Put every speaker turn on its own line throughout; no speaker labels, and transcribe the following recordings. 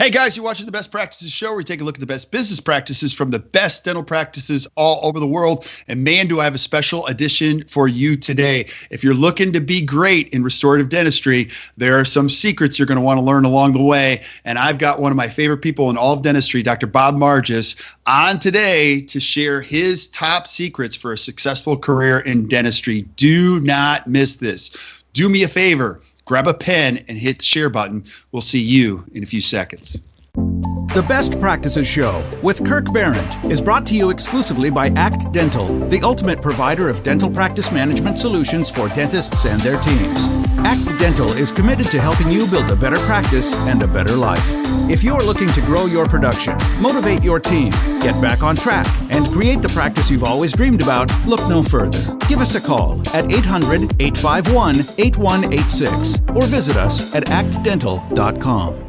Hey guys, you're watching the Best Practices Show, where we take a look at the best business practices from the best dental practices all over the world. And man, do I have a special edition for you today. If you're looking to be great in restorative dentistry, there are some secrets you're going to want to learn along the way. And I've got one of my favorite people in all of dentistry, Dr. Bob Margeas, on today to share his top secrets for a successful career in dentistry. Do not miss this. Do me a favor. Grab a pen and hit the share button. We'll see you in a few seconds.
The Best Practices Show with Kirk Barrett is brought to you exclusively by ACT Dental, the ultimate provider of dental practice management solutions for dentists and their teams. ACT Dental is committed to helping you build a better practice and a better life. If you're looking to grow your production, motivate your team, get back on track, and create the practice you've always dreamed about, look no further. Give us a call at 800-851-8186 or visit us at actdental.com.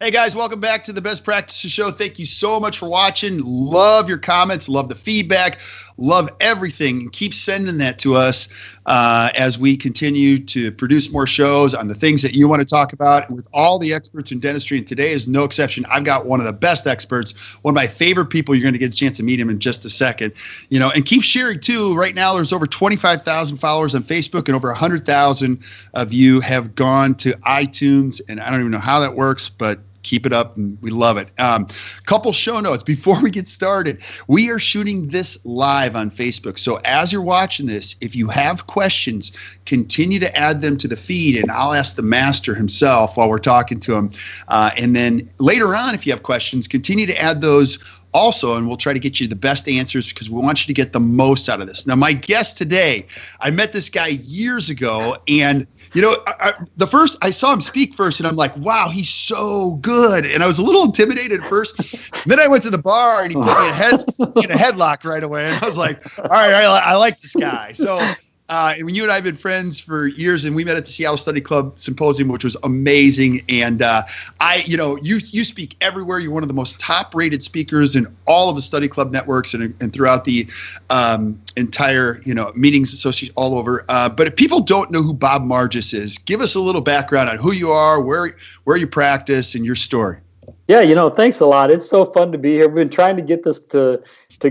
Hey guys, welcome back to the Best Practices Show. Thank you so much for watching. Love your comments, love the feedback, love everything. And keep sending that to us as we continue to produce more shows on the things that you want to talk about with all the experts in dentistry. And today is no exception. I've got one of the best experts, one of my favorite people. You're going to get a chance to meet him in just a second. You know, and keep sharing too. Right now, there's over 25,000 followers on Facebook, and over 100,000 of you have gone to iTunes. And I don't even know how that works, but keep it up, and we love it. Couple show notes before we get started. We are shooting this live on Facebook. So as you're watching this, if you have questions, continue to add them to the feed, and I'll ask the master himself while we're talking to him. And then later on, if you have questions, continue to add those also, and we'll try to get you the best answers because we want you to get the most out of this. Now, my guest today, I met this guy years ago, and you know, I saw him speak first, and I'm like, wow, he's so good. And I was a little intimidated at first. Then I went to the bar, and he put me in a headlock right away. And I was like, all right, I like this guy. So and you and I have been friends for years, and we met at the Seattle Study Club Symposium, which was amazing. And you speak everywhere. You're one of the most top-rated speakers in all of the Study Club networks and throughout the entire meetings association all over. But if people don't know who Bob Margeas is, give us a little background on who you are, where you practice, and your story.
Yeah, thanks a lot. It's so fun to be here. We've been trying to get this to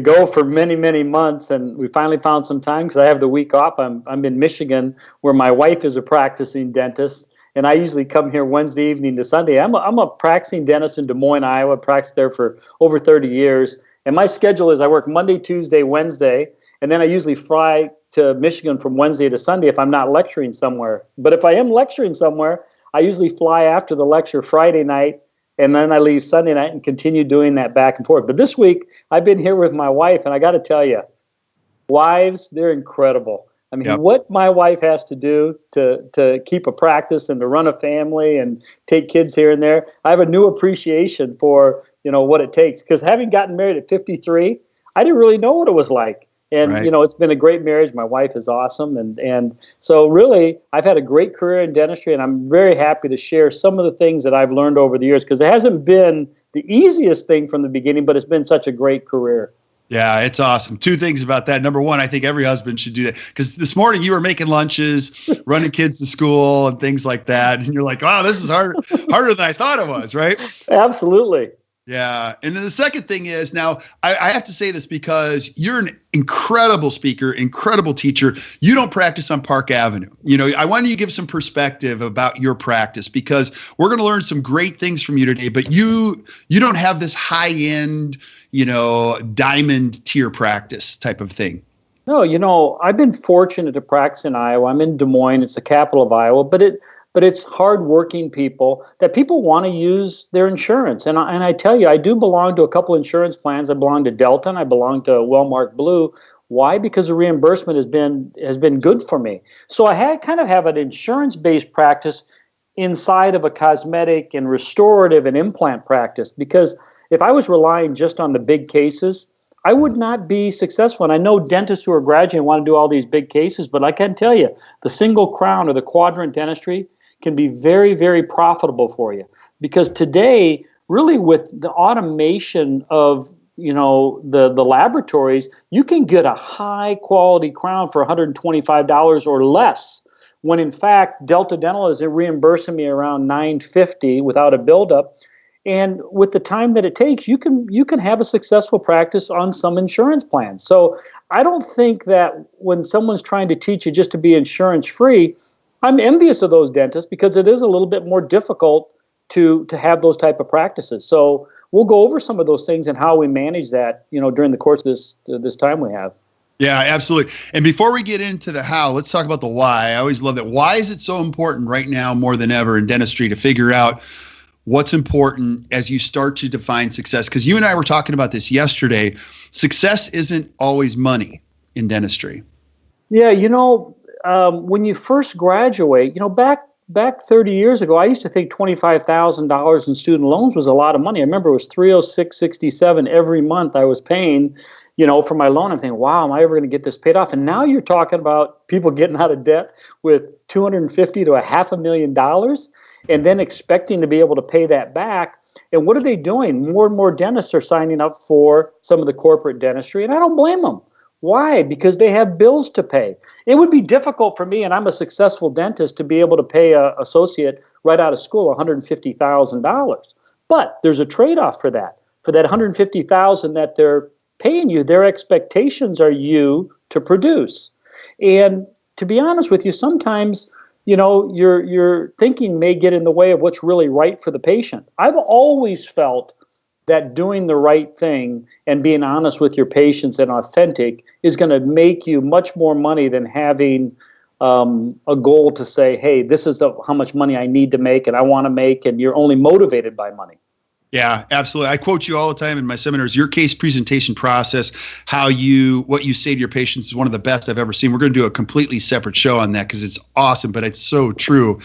go for many, many months, and we finally found some time because I have the week off. I'm in Michigan, where my wife is a practicing dentist, and I usually come here Wednesday evening to Sunday. I'm a practicing dentist in Des Moines, Iowa. Practiced there for over 30 years, and my schedule is I work Monday, Tuesday, Wednesday, and then I usually fly to Michigan from Wednesday to Sunday if I'm not lecturing somewhere. But if I am lecturing somewhere, I usually fly after the lecture Friday night, and then I leave Sunday night and continue doing that back and forth. But this week, I've been here with my wife, and I got to tell you, wives, they're incredible. I mean, What my wife has to do to keep a practice and to run a family and take kids here and there, I have a new appreciation for, what it takes. Because having gotten married at 53, I didn't really know what it was like. And,
right.
It's been a great marriage. My wife is awesome. And so really, I've had a great career in dentistry, and I'm very happy to share some of the things that I've learned over the years, because it hasn't been the easiest thing from the beginning, but it's been such a great career.
Yeah, it's awesome. Two things about that. Number one, I think every husband should do that, because this morning you were making lunches, running kids to school and things like that. And you're like, wow, this is harder than I thought it was, right?
Absolutely.
Yeah. And then the second thing is, now I have to say this because you're an incredible speaker, incredible teacher. You don't practice on Park Avenue. I want you to give some perspective about your practice, because we're going to learn some great things from you today, but you don't have this high end, diamond tier practice type of thing.
No, I've been fortunate to practice in Iowa. I'm in Des Moines. It's the capital of Iowa, but it's hardworking people that people want to use their insurance. And I tell you, I do belong to a couple insurance plans. I belong to Delta, and I belong to Wellmark Blue. Why? Because the reimbursement has been good for me. So I kind of have an insurance-based practice inside of a cosmetic and restorative and implant practice. Because if I was relying just on the big cases, I would not be successful. And I know dentists who are graduating want to do all these big cases, but I can tell you, the single crown or the quadrant dentistry can be very, very profitable for you. Because today, really with the automation of the laboratories, you can get a high quality crown for $125 or less, when in fact Delta Dental is reimbursing me around $950 without a buildup. And with the time that it takes, you can have a successful practice on some insurance plans. So I don't think that when someone's trying to teach you just to be insurance free, I'm envious of those dentists because it is a little bit more difficult to have those type of practices. So we'll go over some of those things and how we manage that, during the course of this time we have.
Yeah, absolutely. And before we get into the how, let's talk about the why. I always love that. Why is it so important right now more than ever in dentistry to figure out what's important as you start to define success? Because you and I were talking about this yesterday. Success isn't always money in dentistry.
Yeah, when you first graduate, back 30 years ago, I used to think $25,000 in student loans was a lot of money. I remember it was $306.67 every month I was paying, for my loan. I'm thinking, wow, am I ever going to get this paid off? And now you're talking about people getting out of debt with $250,000 to $500,000 and then expecting to be able to pay that back. And what are they doing? More and more dentists are signing up for some of the corporate dentistry, and I don't blame them. Why? Because they have bills to pay. It would be difficult for me, and I'm a successful dentist, to be able to pay an associate right out of school $150,000. But there's a trade-off for that. For that $150,000 that they're paying you, their expectations are you to produce. And to be honest with you, sometimes your thinking may get in the way of what's really right for the patient. I've always felt that doing the right thing and being honest with your patients and authentic is going to make you much more money than having a goal to say, hey, this is how much money I need to make and I want to make, and you're only motivated by money.
Yeah, absolutely. I quote you all the time in my seminars. Your case presentation process, what you say to your patients is one of the best I've ever seen. We're going to do a completely separate show on that because it's awesome, but it's so true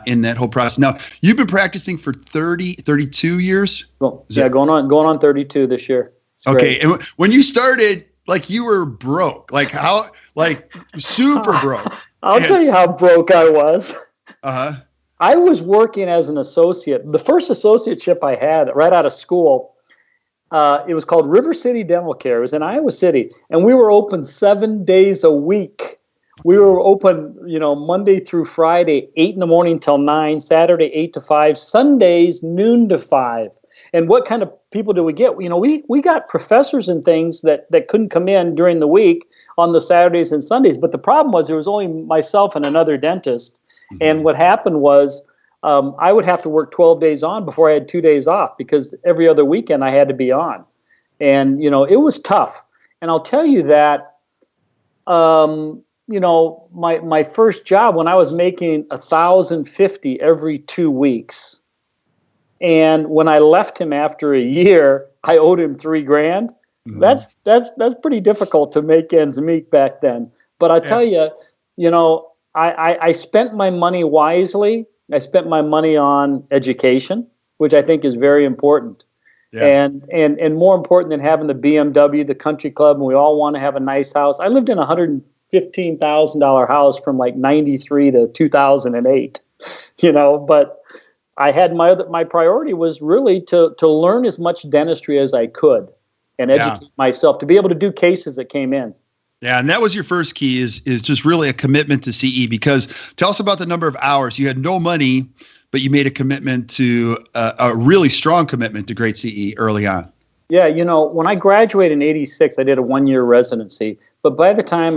in that whole process. Now, you've been practicing for 32 years?
Well, going on 32 this year. It's
okay.
great.
And when you started, you were broke, super broke.
I'll tell you how broke I was.
Uh-huh.
I was working as an associate. The first associateship I had right out of school, it was called River City Dental Care. It was in Iowa City, and we were open 7 days a week. We were open, Monday through Friday, 8 in the morning till 9, Saturday 8 to 5, Sundays noon to 5. And what kind of people do we get? We got professors and things that couldn't come in during the week on the Saturdays and Sundays. But the problem was there was only myself and another dentist. And what happened was I would have to work 12 days on before I had 2 days off because every other weekend I had to be on. And, it was tough. And I'll tell you that, my first job when I was making $1,050 every 2 weeks. And when I left him after a year, I owed him $3,000. Mm-hmm. That's pretty difficult to make ends meet back then. But I'll tell you, I spent my money wisely. I spent my money on education, which I think is very important. Yeah. And more important than having the BMW, the country club, and we all want to have a nice house. I lived in a $115,000 house from 93 to 2008, but I had my priority was really to learn as much dentistry as I could and educate myself to be able to do cases that came in.
Yeah, and that was your first key is just really a commitment to CE, because tell us about the number of hours. You had no money, but you made a commitment to a really strong commitment to great CE early on.
Yeah, when I graduated in 86, I did a 1-year residency. But by the time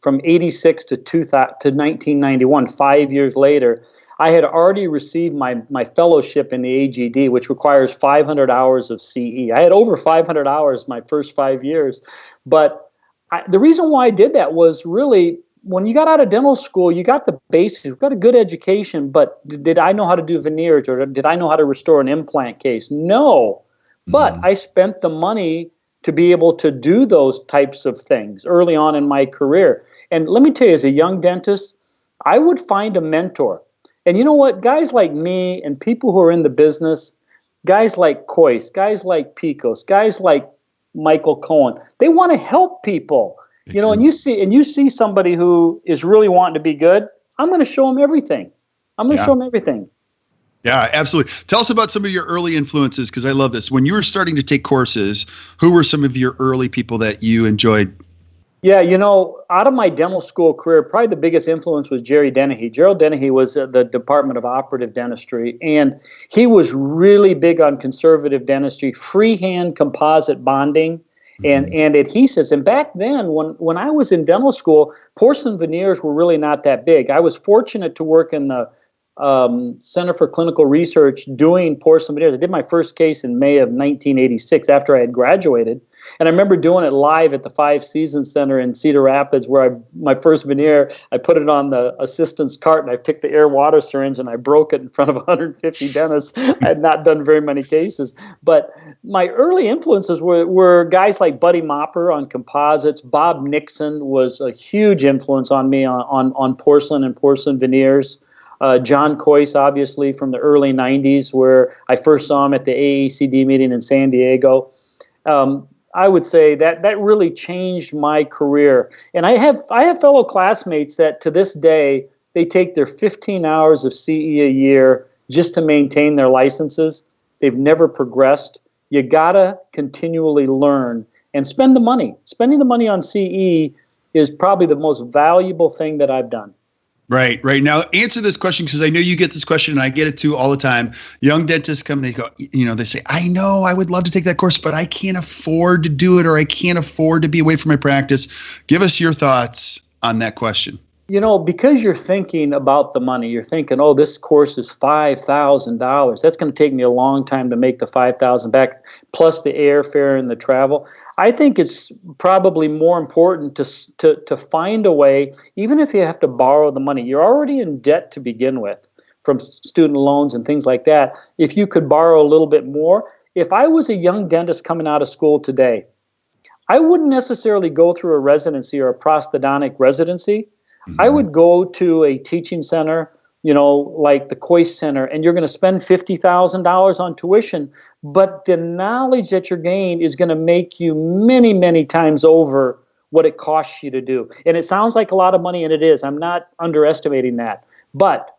from 86 to 1991, 5 years later, I had already received my fellowship in the AGD, which requires 500 hours of CE. I had over 500 hours my first 5 years. But the reason why I did that was really when you got out of dental school, you got the basics, you got a good education, but did I know how to do veneers or did I know how to restore an implant case? No, but I spent the money to be able to do those types of things early on in my career. And let me tell you, as a young dentist, I would find a mentor. And you know what? Guys like me and people who are in the business, guys like Kois, guys like Picos, guys like Michael Cohen, they want to help people, and you see somebody who is really wanting to be good. I'm going to show them everything.
Yeah, absolutely. Tell us about some of your early influences, because I love this. When you were starting to take courses, who were some of your early people that you enjoyed
Yeah, out of my dental school career, probably the biggest influence was Jerry Dennehy. Gerald Dennehy was the Department of Operative Dentistry, and he was really big on conservative dentistry, freehand composite bonding, and adhesives. And back then, when I was in dental school, porcelain veneers were really not that big. I was fortunate to work in the Center for Clinical Research doing porcelain veneers. I did my first case in May of 1986 after I had graduated. And I remember doing it live at the Five Seasons Center in Cedar Rapids, where my first veneer, I put it on the assistant's cart and I took the air water syringe and I broke it in front of 150 dentists. I had not done very many cases. But my early influences were guys like Buddy Mopper on composites. Bob Nixon was a huge influence on me on porcelain and porcelain veneers. John Coyce, obviously, from the early 90s, where I first saw him at the AACD meeting in San Diego. I would say that really changed my career. And I have fellow classmates that to this day, they take their 15 hours of CE a year just to maintain their licenses. They've never progressed. You gotta continually learn and spend the money. Spending the money on CE is probably the most valuable thing that I've done.
Right. Now, answer this question, because I know you get this question and I get it too all the time. Young dentists come, they go, they say, I know I would love to take that course, but I can't afford to do it, or I can't afford to be away from my practice. Give us your thoughts on that question.
Because you're thinking about the money, you're thinking, oh, this course is $5,000. That's going to take me a long time to make the $5,000 back, plus the airfare and the travel. I think it's probably more important to find a way, even if you have to borrow the money. You're already in debt to begin with from student loans and things like that. If you could borrow a little bit more, if I was a young dentist coming out of school today, I wouldn't necessarily go through a residency or a prosthodontic residency. I would go to a teaching center, like the Coyce Center, and you're going to spend $50,000 on tuition, but the knowledge that you're gaining is going to make you many, many times over what it costs you to do. And it sounds like a lot of money, and it is. I'm not underestimating that. But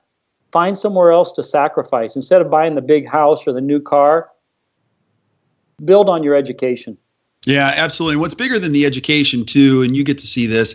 find somewhere else to sacrifice. Instead of buying the big house or the new car, build on your education.
Yeah, absolutely. And what's bigger than the education, too, and you get to see this,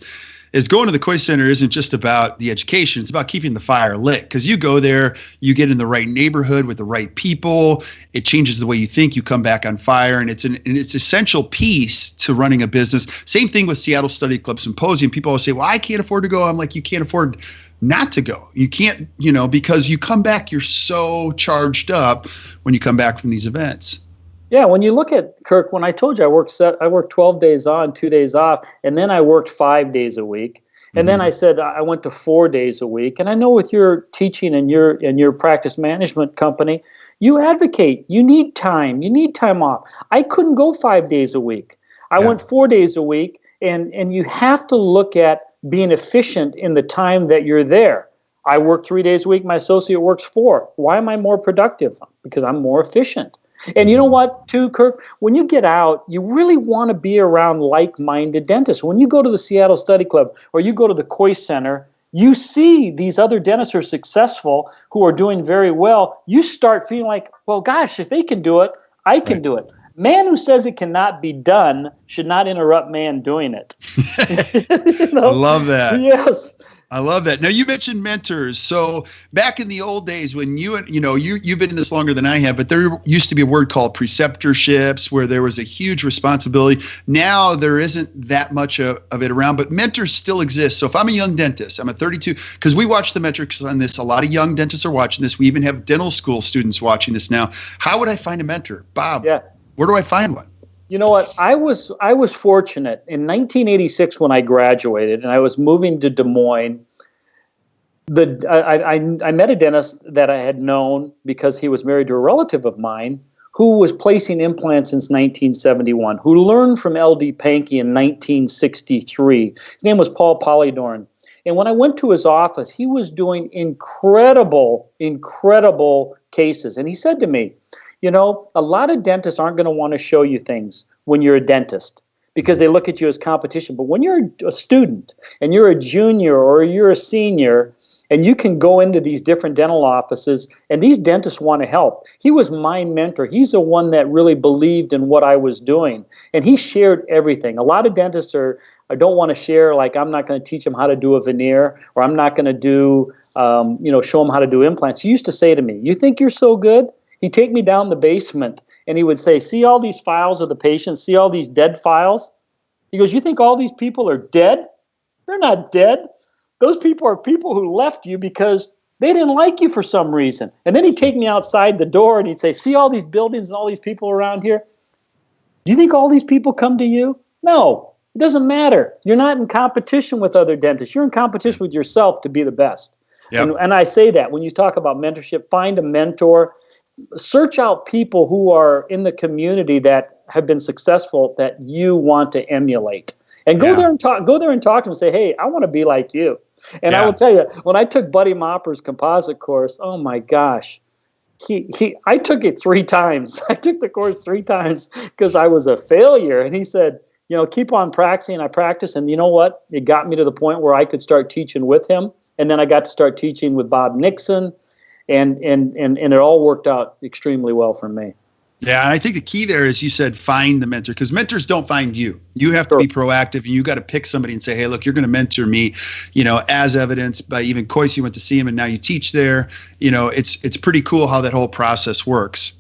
is going to the Coyce Center isn't just about the education. It's about keeping the fire lit, because you go there, you get in the right neighborhood with the right people. It changes the way you think. You come back on fire, and it's an essential piece to running a business. Same thing with Seattle Study Club Symposium. People always say, well, I can't afford to go. I'm like, you can't afford not to go. You can't, because you come back, you're so charged up when you come back from these events.
Yeah, when you look at, Kirk, when I told you I worked 12 days on, 2 days off, and then I worked 5 days a week. And then I said I went to 4 days a week. And I know with your teaching and your practice management company, you advocate. You need time. You need time off. I couldn't go 5 days a week. I went 4 days a week, and you have to look at being efficient in the time that you're there. I work 3 days a week. My associate works 4. Why am I more productive? Because I'm more efficient. And you know what, too, Kirk? When you get out, you really want to be around like-minded dentists. When you go to the Seattle Study Club or you go to the Coyce Center, you see these other dentists who are successful, who are doing very well. You start feeling like, well, gosh, if they can do it, I can do it. Man who says it cannot be done should not interrupt man doing it.
I love that.
Yes.
I love that. Now, you mentioned mentors. So back in the old days when you've been in this longer than I have, but there used to be a word called preceptorships where there was a huge responsibility. Now there isn't that much of it around, but mentors still exist. So if I'm a young dentist, I'm a 32, because we watch the metrics on this. A lot of young dentists are watching this. We even have dental school students watching this now. How would I find a mentor? Bob, where do I find one?
You know what? I was fortunate. In 1986, when I graduated and I was moving to Des Moines, I met a dentist that I had known because he was married to a relative of mine who was placing implants since 1971, who learned from L.D. Pankey in 1963. His name was Paul Polydorn. And when I went to his office, he was doing incredible cases. And he said to me, a lot of dentists aren't going to want to show you things when you're a dentist because they look at you as competition. But when you're a student and you're a junior or you're a senior And you can go into these different dental offices, and these dentists want to help. He was my mentor. He's the one that really believed in what I was doing, and he shared everything. A lot of dentists don't want to share, like, I'm not going to teach them how to do a veneer, or I'm not going to do, show them how to do implants. He used to say to me, "You think you're so good?" He'd take me down the basement, and he would say, "See all these files of the patients? See all these dead files?" He goes, "You think all these people are dead? They're not dead. Those people are people who left you because they didn't like you for some reason." And then he'd take me outside the door and he'd say, "See all these buildings and all these people around here? Do you think all these people come to you? No, it doesn't matter. You're not in competition with other dentists. You're in competition with yourself to be the best." Yep. And I say that when you talk about mentorship, find a mentor. Search out people who are in the community that have been successful that you want to emulate. And go there and talk to them and say, "Hey, I want to be like you." And I will tell you, when I took Buddy Mopper's composite course, oh my gosh, I took it 3 times. I took the course 3 times because I was a failure. And he said, keep on practicing. I practiced, and you know what? It got me to the point where I could start teaching with him. And then I got to start teaching with Bob Nixon, and it all worked out extremely well for me.
Yeah, and I think the key there is you said find the mentor, because mentors don't find you. You have to be proactive, and you got to pick somebody and say, "Hey, look, you're going to mentor me," as evidenced by even Coyce. You went to see him, and now you teach there. It's pretty cool how that whole process works.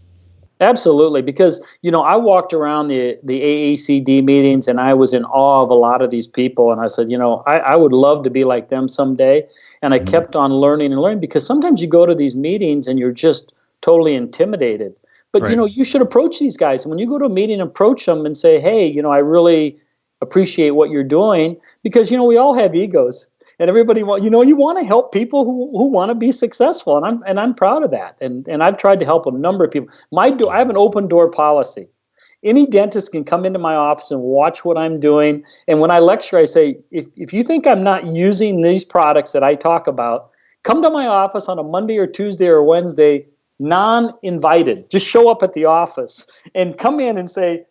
Absolutely, because I walked around the AACD meetings, and I was in awe of a lot of these people, and I said, I would love to be like them someday. And I kept on learning and learning, because sometimes you go to these meetings and you're just totally intimidated. But, you should approach these guys. And when you go to a meeting, approach them and say, "Hey, I really appreciate what you're doing," because, we all have egos, and everybody you want to help people who want to be successful. And I'm proud of that. And I've tried to help a number of people. I have an open door policy. Any dentist can come into my office and watch what I'm doing. And when I lecture, I say, if you think I'm not using these products that I talk about, come to my office on a Monday or Tuesday or Wednesday, non-invited. Just show up at the office and come in and say,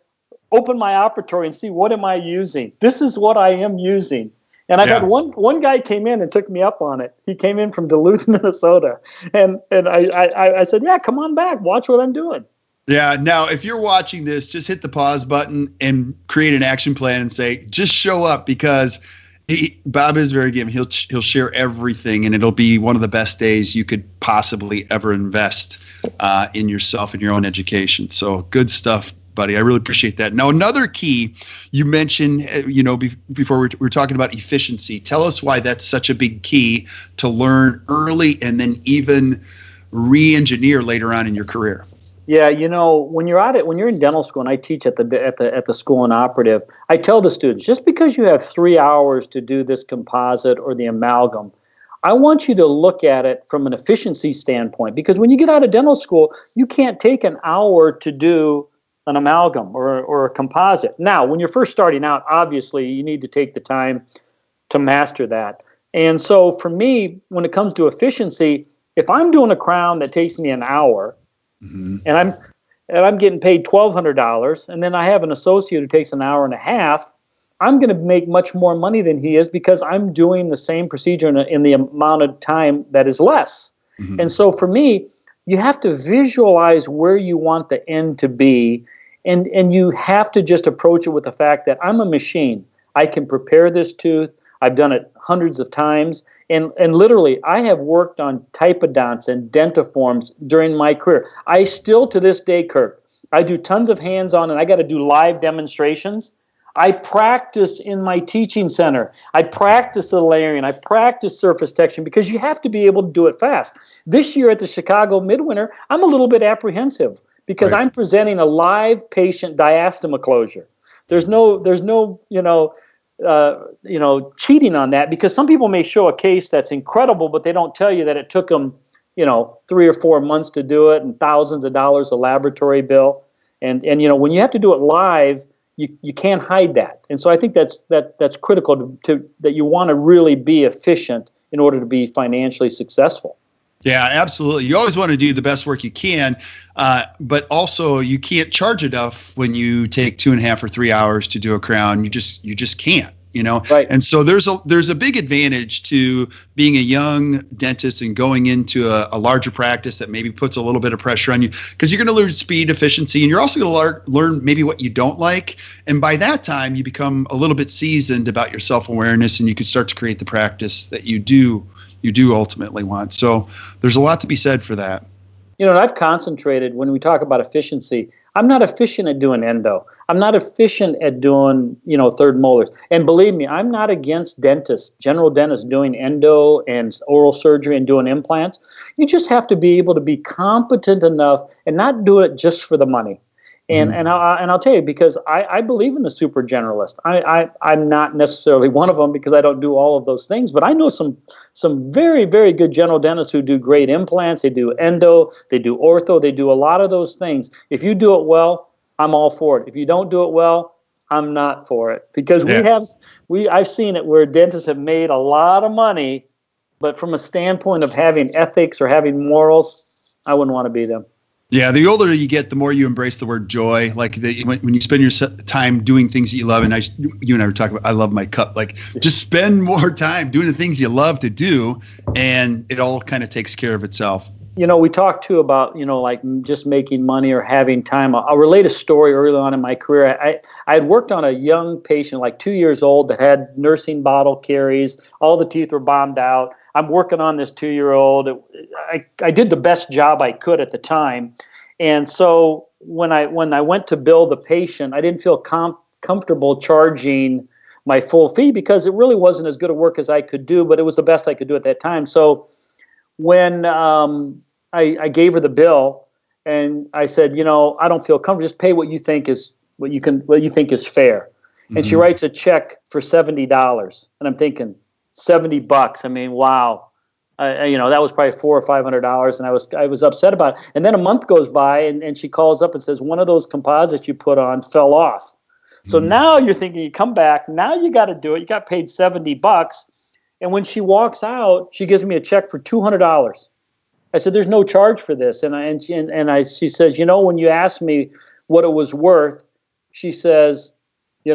"Open my operatory and see, what am I using? This is what I am using." And I've had one guy came in and took me up on it. He came in from Duluth, Minnesota. And I said, "Yeah, come on back. Watch what I'm doing."
Yeah. Now, if you're watching this, just hit the pause button and create an action plan and say, just show up, because Bob is very giving. He'll share everything, and it'll be one of the best days you could possibly ever invest in yourself and your own education. So good stuff, buddy. I really appreciate that. Now, another key you mentioned, before we were talking about efficiency. Tell us why that's such a big key to learn early and then even re-engineer later on in your career.
Yeah, when you're in dental school, and I teach at the school in operative, I tell the students, just because you have 3 hours to do this composite or the amalgam, I want you to look at it from an efficiency standpoint. Because when you get out of dental school, you can't take an hour to do an amalgam or a composite. Now, when you're first starting out, obviously you need to take the time to master that. And so for me, when it comes to efficiency, if I'm doing a crown that takes me an hour, and I'm getting paid $1,200, and then I have an associate who takes an hour and a half, I'm going to make much more money than he is, because I'm doing the same procedure in the amount of time that is less. And so for me, you have to visualize where you want the end to be, and you have to just approach it with the fact that I'm a machine. I can prepare this tooth. I've done it hundreds of times. And literally, I have worked on typodonts and dentiforms during my career. I still, to this day, Kirk, I do tons of hands-on, and I got to do live demonstrations. I practice in my teaching center. I practice the layering. I practice surface texturing, because you have to be able to do it fast. This year at the Chicago Midwinter, I'm a little bit apprehensive, because I'm presenting a live patient diastema closure. There's no cheating on that, because some people may show a case that's incredible, but they don't tell you that it took them, 3 or 4 months to do it, and thousands of dollars a laboratory bill. And when you have to do it live, you can't hide that. And so I think that's critical to that you want to really be efficient in order to be financially successful.
Yeah, absolutely. You always want to do the best work you can, but also you can't charge enough when you take 2.5 or 3 hours to do a crown. You just can't.
Right.
And so there's a big advantage to being a young dentist and going into a larger practice that maybe puts a little bit of pressure on you, because you're going to learn speed, efficiency, and you're also going to learn maybe what you don't like. And by that time, you become a little bit seasoned about your self-awareness, and you can start to create the practice that you do ultimately want. So there's a lot to be said for that.
And I've concentrated, when we talk about efficiency, I'm not efficient at doing endo. I'm not efficient at doing, third molars. And believe me, I'm not against dentists, general dentists doing endo and oral surgery and doing implants. You just have to be able to be competent enough and not do it just for the money. And I'll tell you, because I believe in the super generalist. I'm not necessarily one of them, because I don't do all of those things, but I know some very, very good general dentists who do great implants. They do endo, they do ortho, they do a lot of those things. If you do it well, I'm all for it. If you don't do it well, I'm not for it, because I've seen it where dentists have made a lot of money, but from a standpoint of having ethics or having morals, I wouldn't want to be them.
Yeah, the older you get, the more you embrace the word joy. Like when you spend your time doing things that you love, and you and I were talking about, I love my cup. Like, just spend more time doing the things you love to do, and it all kind of takes care of itself.
We talked too about, like just making money or having time. I'll relate a story early on in my career. I had worked on a young patient, like 2 years old, that had nursing bottle caries. All the teeth were bombed out. I'm working on this 2-year-old. I did the best job I could at the time. And so when I went to bill the patient, I didn't feel comfortable charging my full fee, because it really wasn't as good a work as I could do, but it was the best I could do at that time. So when I gave her the bill, and I said, I don't feel comfortable. Just pay what you think is what you think is fair. Mm-hmm. And she writes a check for $70, and I'm thinking, $70. I mean, wow. That was probably $400 or $500, and I was upset about it. And then a month goes by, and she calls up and says, one of those composites you put on fell off. So now you're thinking, you come back, now you got to do it. You got paid $70. And when she walks out, she gives me a check for $200. I said, there's no charge for this. She says, when you asked me what it was worth, she says, I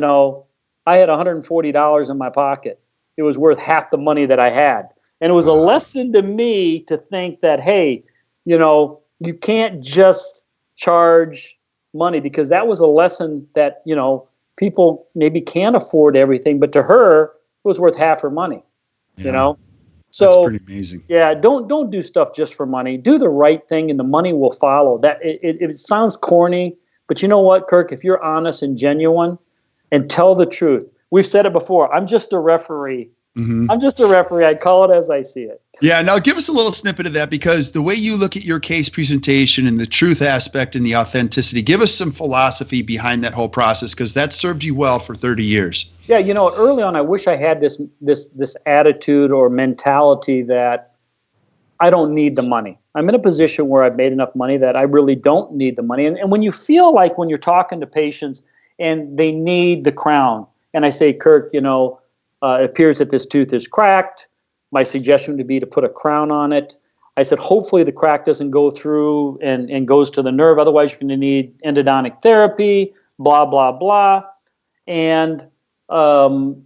had $140 in my pocket. It was worth half the money that I had. And it was a lesson to me to think that, hey, you can't just charge money, because that was a lesson that, people maybe can't afford everything, but to her, it was worth half her money, So
that's pretty amazing.
Yeah, don't do stuff just for money. Do the right thing, and the money will follow. That it sounds corny, but you know what, Kirk? If you're honest and genuine and tell the truth, we've said it before. I'm just a referee. Mm-hmm. I'm just a referee. I call it as I see it.
Yeah. Now give us a little snippet of that, because the way you look at your case presentation and the truth aspect and the authenticity, give us some philosophy behind that whole process, because that served you well for 30 years.
Yeah. Early on, I wish I had this attitude or mentality that I don't need the money. I'm in a position where I've made enough money that I really don't need the money. And when you feel like, when you're talking to patients and they need the crown, and I say, Kirk, it appears that this tooth is cracked. My suggestion would be to put a crown on it. I said, hopefully the crack doesn't go through and goes to the nerve. Otherwise, you're going to need endodontic therapy, blah, blah, blah. And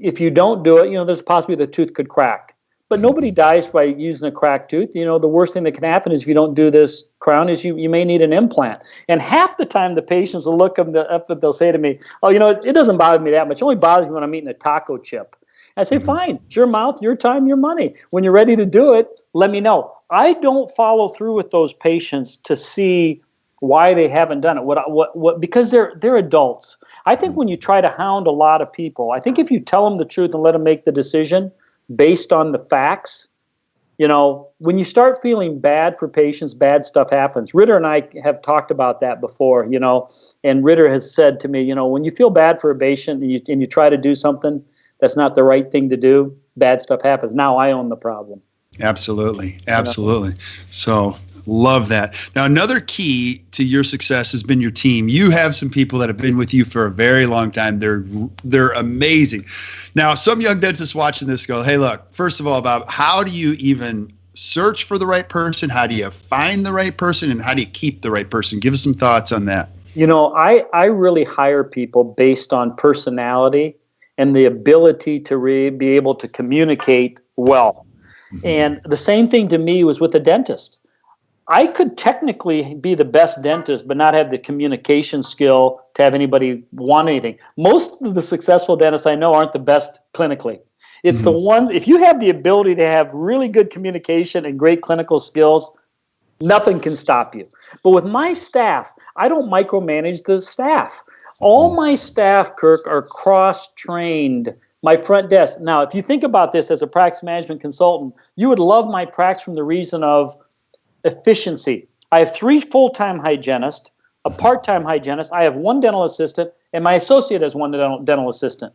if you don't do it, there's a possibility the tooth could crack. But nobody dies by using a cracked tooth. The worst thing that can happen is, if you don't do this crown, is you may need an implant. And half the time the patients will look up and they'll say to me, oh, it doesn't bother me that much. It only bothers me when I'm eating a taco chip. I say, fine, it's your mouth, your time, your money. When you're ready to do it, let me know. I don't follow through with those patients to see why they haven't done it. What? Because they're adults. I think when you try to hound a lot of people, I think if you tell them the truth and let them make the decision based on the facts, when you start feeling bad for patients, bad stuff happens. Ritter and I have talked about that before, and Ritter has said to me, when you feel bad for a patient and you try to do something that's not the right thing to do, bad stuff happens. Now I own the problem. Absolutely.
So love that. Now, another key to your success has been your team. You have some people that have been with you for a very long time. They're amazing. Now, some young dentists watching this go, hey, look, first of all, Bob, how do you even search for the right person? How do you find the right person? And how do you keep the right person? Give us some thoughts on that.
I really hire people based on personality and the ability to be able to communicate well. And the same thing to me was with a dentist. I could technically be the best dentist, but not have the communication skill to have anybody want anything. Most of the successful dentists I know aren't the best clinically. It's the one, if you have the ability to have really good communication and great clinical skills, nothing can stop you. But with my staff, I don't micromanage the staff. All my staff, Kirk, are cross-trained. My front desk. Now, if you think about this as a practice management consultant, you would love my practice from the reason of efficiency. I have 3 full-time hygienists, a part-time hygienist. I have 1 dental assistant, and my associate has 1 dental assistant.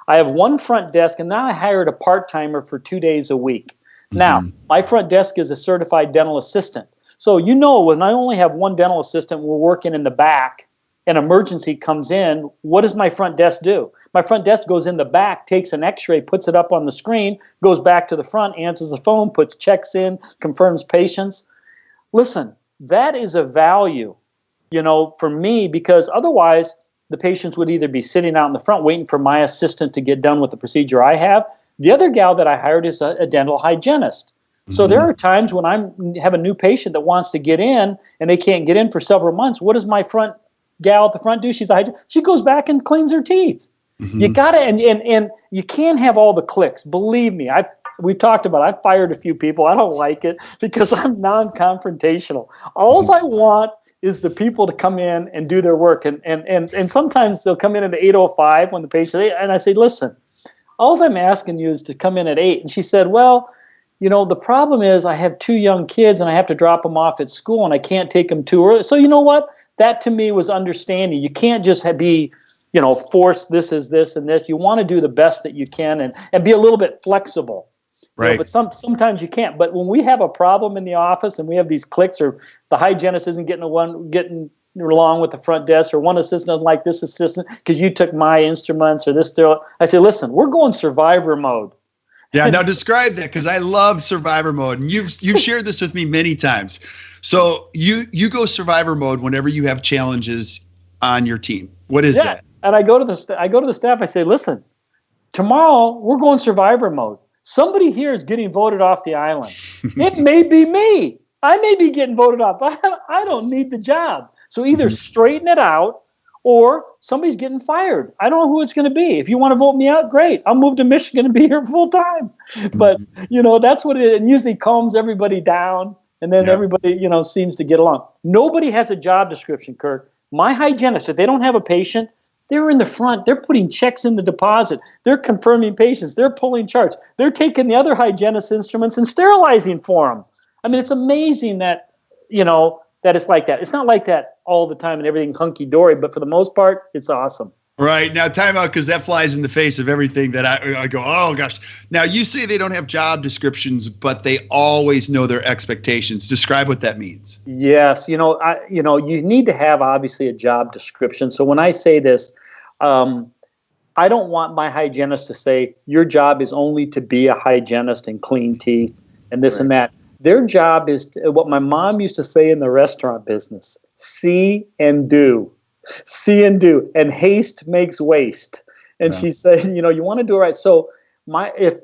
I have 1 front desk, and now I hired a part-timer for 2 days a week. Now, my front desk is a certified dental assistant. So when I only have 1 dental assistant, we're working in the back, an emergency comes in, what does my front desk do? My front desk goes in the back, takes an x-ray, puts it up on the screen, goes back to the front, answers the phone, puts checks in, confirms patients. Listen, that is a value, for me, because otherwise the patients would either be sitting out in the front waiting for my assistant to get done with the procedure I have. The other gal that I hired is a dental hygienist. So there are times when I have a new patient that wants to get in and they can't get in for several months. What does my front gal at the front do? She goes back and cleans her teeth. You gotta, and you can't have all the clicks. Believe me, we've talked about it. I've fired a few people. I don't like it because I'm non-confrontational. All I want is the people to come in and do their work. And sometimes they'll come in at 8:05 when the patient, and I say, listen, all I'm asking you is to come in at 8. And she said, well, the problem is I have 2 young kids and I have to drop them off at school and I can't take them too early. So you know what? That to me was understanding. You can't just be, force this is this and this. You want to do the best that you can and be a little bit flexible.
Right.
But sometimes you can't. But when we have a problem in the office and we have these clicks, or the hygienist isn't getting along with the front desk, or one assistant doesn't like this assistant because you took my instruments or this, I say, listen, we're going survivor mode.
Yeah, now describe that, because I love survivor mode, and you've shared this with me many times. So you go survivor mode whenever you have challenges on your team. What is that?
And I go to the staff. I say, listen, tomorrow we're going survivor mode. Somebody here is getting voted off the island. It may be me. I may be getting voted off. I don't need the job. So either straighten it out, or somebody's getting fired. I don't know who it's going to be. If you want to vote me out, great. I'll move to Michigan and be here full time. But, that's what it usually calms everybody down. And then everybody, seems to get along. Nobody has a job description, Kirk. My hygienist, if they don't have a patient, they're in the front. They're putting checks in the deposit. They're confirming patients. They're pulling charts. They're taking the other hygienist instruments and sterilizing for them. I mean, it's amazing that, that it's like that. It's not like that all the time and everything hunky-dory, but for the most part, it's awesome.
Right. Now, time out, because that flies in the face of everything that I go, oh, gosh. Now, you say they don't have job descriptions, but they always know their expectations. Describe what that means.
Yes. You need to have, obviously, a job description. So when I say this, I don't want my hygienist to say, your job is only to be a hygienist and clean teeth and this and that. Their job is what my mom used to say in the restaurant business: see and do. See and do. And haste makes waste. And she said, you want to do it right. So if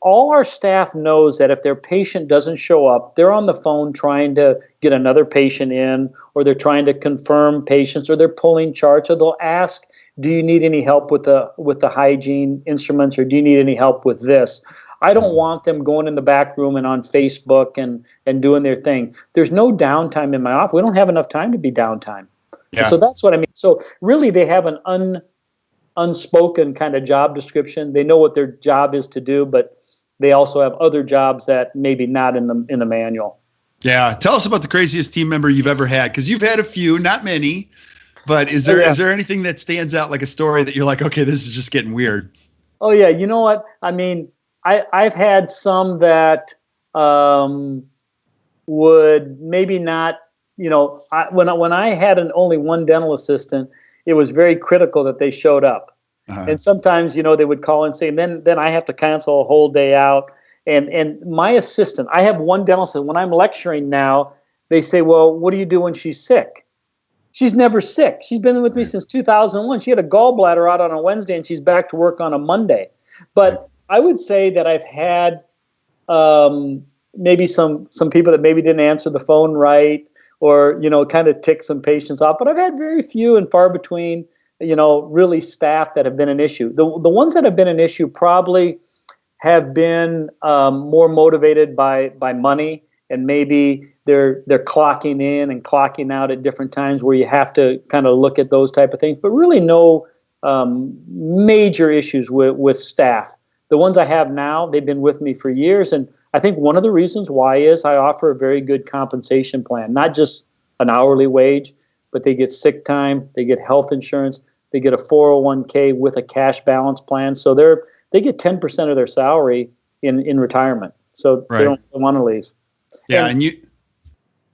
all our staff knows that if their patient doesn't show up, they're on the phone trying to get another patient in, or they're trying to confirm patients, or they're pulling charts, or they'll ask, do you need any help with the hygiene instruments, or do you need any help with this? I don't want them going in the back room and on Facebook and doing their thing. There's no downtime in my office. We don't have enough time to be downtime. Yeah. So that's what I mean. So really, they have an unspoken kind of job description. They know what their job is to do, but they also have other jobs that maybe not in the manual.
Yeah. Tell us about the craziest team member you've ever had, because you've had a few, not many, but is there anything that stands out, like a story that you're like, okay, this is just getting weird? Oh yeah.
You know what? I mean, I've had some that would maybe not, when I had only one dental assistant, it was very critical that they showed up. And sometimes, they would call and say, then I have to cancel a whole day out. And my assistant, I have one dental assistant. When I'm lecturing now, they say, well, what do you do when she's sick? She's never sick. She's been with me since 2001. She had a gallbladder out on a Wednesday, and she's back to work on a Monday. But I would say that I've had maybe some people that maybe didn't answer the phone right, or, kind of tick some patients off. But I've had very few and far between, really staff that have been an issue. The ones that have been an issue probably have been more motivated by money, and maybe they're clocking in and clocking out at different times where you have to kind of look at those type of things. But really no major issues with staff. The ones I have now, they've been with me for years, and I think one of the reasons why is I offer a very good compensation plan, not just an hourly wage, but they get sick time, they get health insurance, they get a 401k with a cash balance plan. So they get 10% of their salary in retirement. So they don't want to leave.
Yeah, and you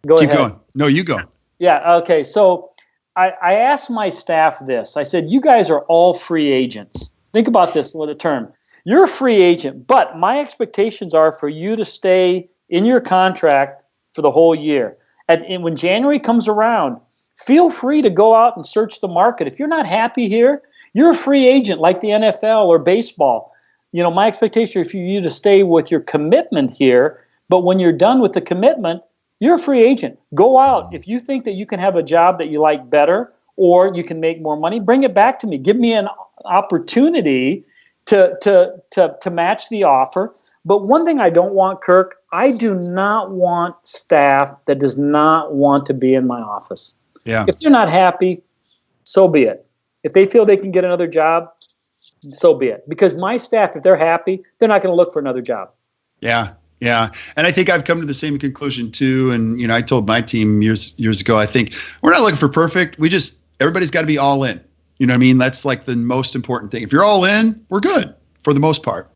go
keep
ahead.
going. No, you go.
Yeah, okay. So I asked my staff this. I said, you guys are all free agents. Think about this with a term. You're a free agent, but my expectations are for you to stay in your contract for the whole year. And when January comes around, feel free to go out and search the market. If you're not happy here, you're a free agent like the NFL or baseball. My expectation is for you to stay with your commitment here, but when you're done with the commitment, you're a free agent. Go out. If you think that you can have a job that you like better or you can make more money, bring it back to me. Give me an opportunity to match the offer. But one thing I don't want, Kirk, I do not want staff that does not want to be in my office.
Yeah.
If they're not happy, so be it. If they feel they can get another job, so be it. Because my staff, if they're happy, they're not going to look for another job.
Yeah. Yeah. And I think I've come to the same conclusion too. And, I told my team years ago, I think we're not looking for perfect. Everybody's got to be all in. You know what I mean? That's like the most important thing. If you're all in, we're good for the most part.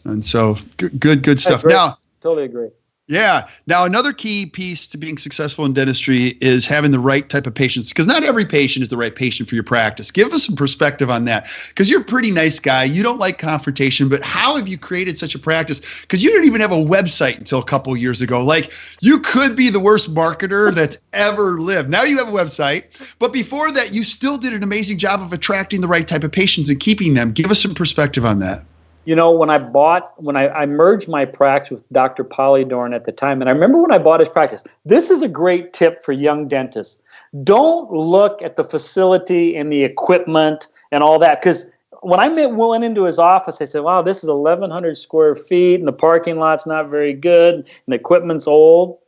And so good stuff. Now,
totally agree.
Yeah. Now, another key piece to being successful in dentistry is having the right type of patients, because not every patient is the right patient for your practice. Give us some perspective on that, because you're a pretty nice guy. You don't like confrontation, but how have you created such a practice? Because you didn't even have a website until a couple of years ago. Like, you could be the worst marketer that's ever lived. Now you have a website, but before that, you still did an amazing job of attracting the right type of patients and keeping them. Give us some perspective on that.
When I merged my practice with Dr. Polydorn at the time, and I remember when I bought his practice, this is a great tip for young dentists. Don't look at the facility and the equipment and all that, because when I went into his office, I said, wow, this is 1,100 square feet, and the parking lot's not very good, and the equipment's old.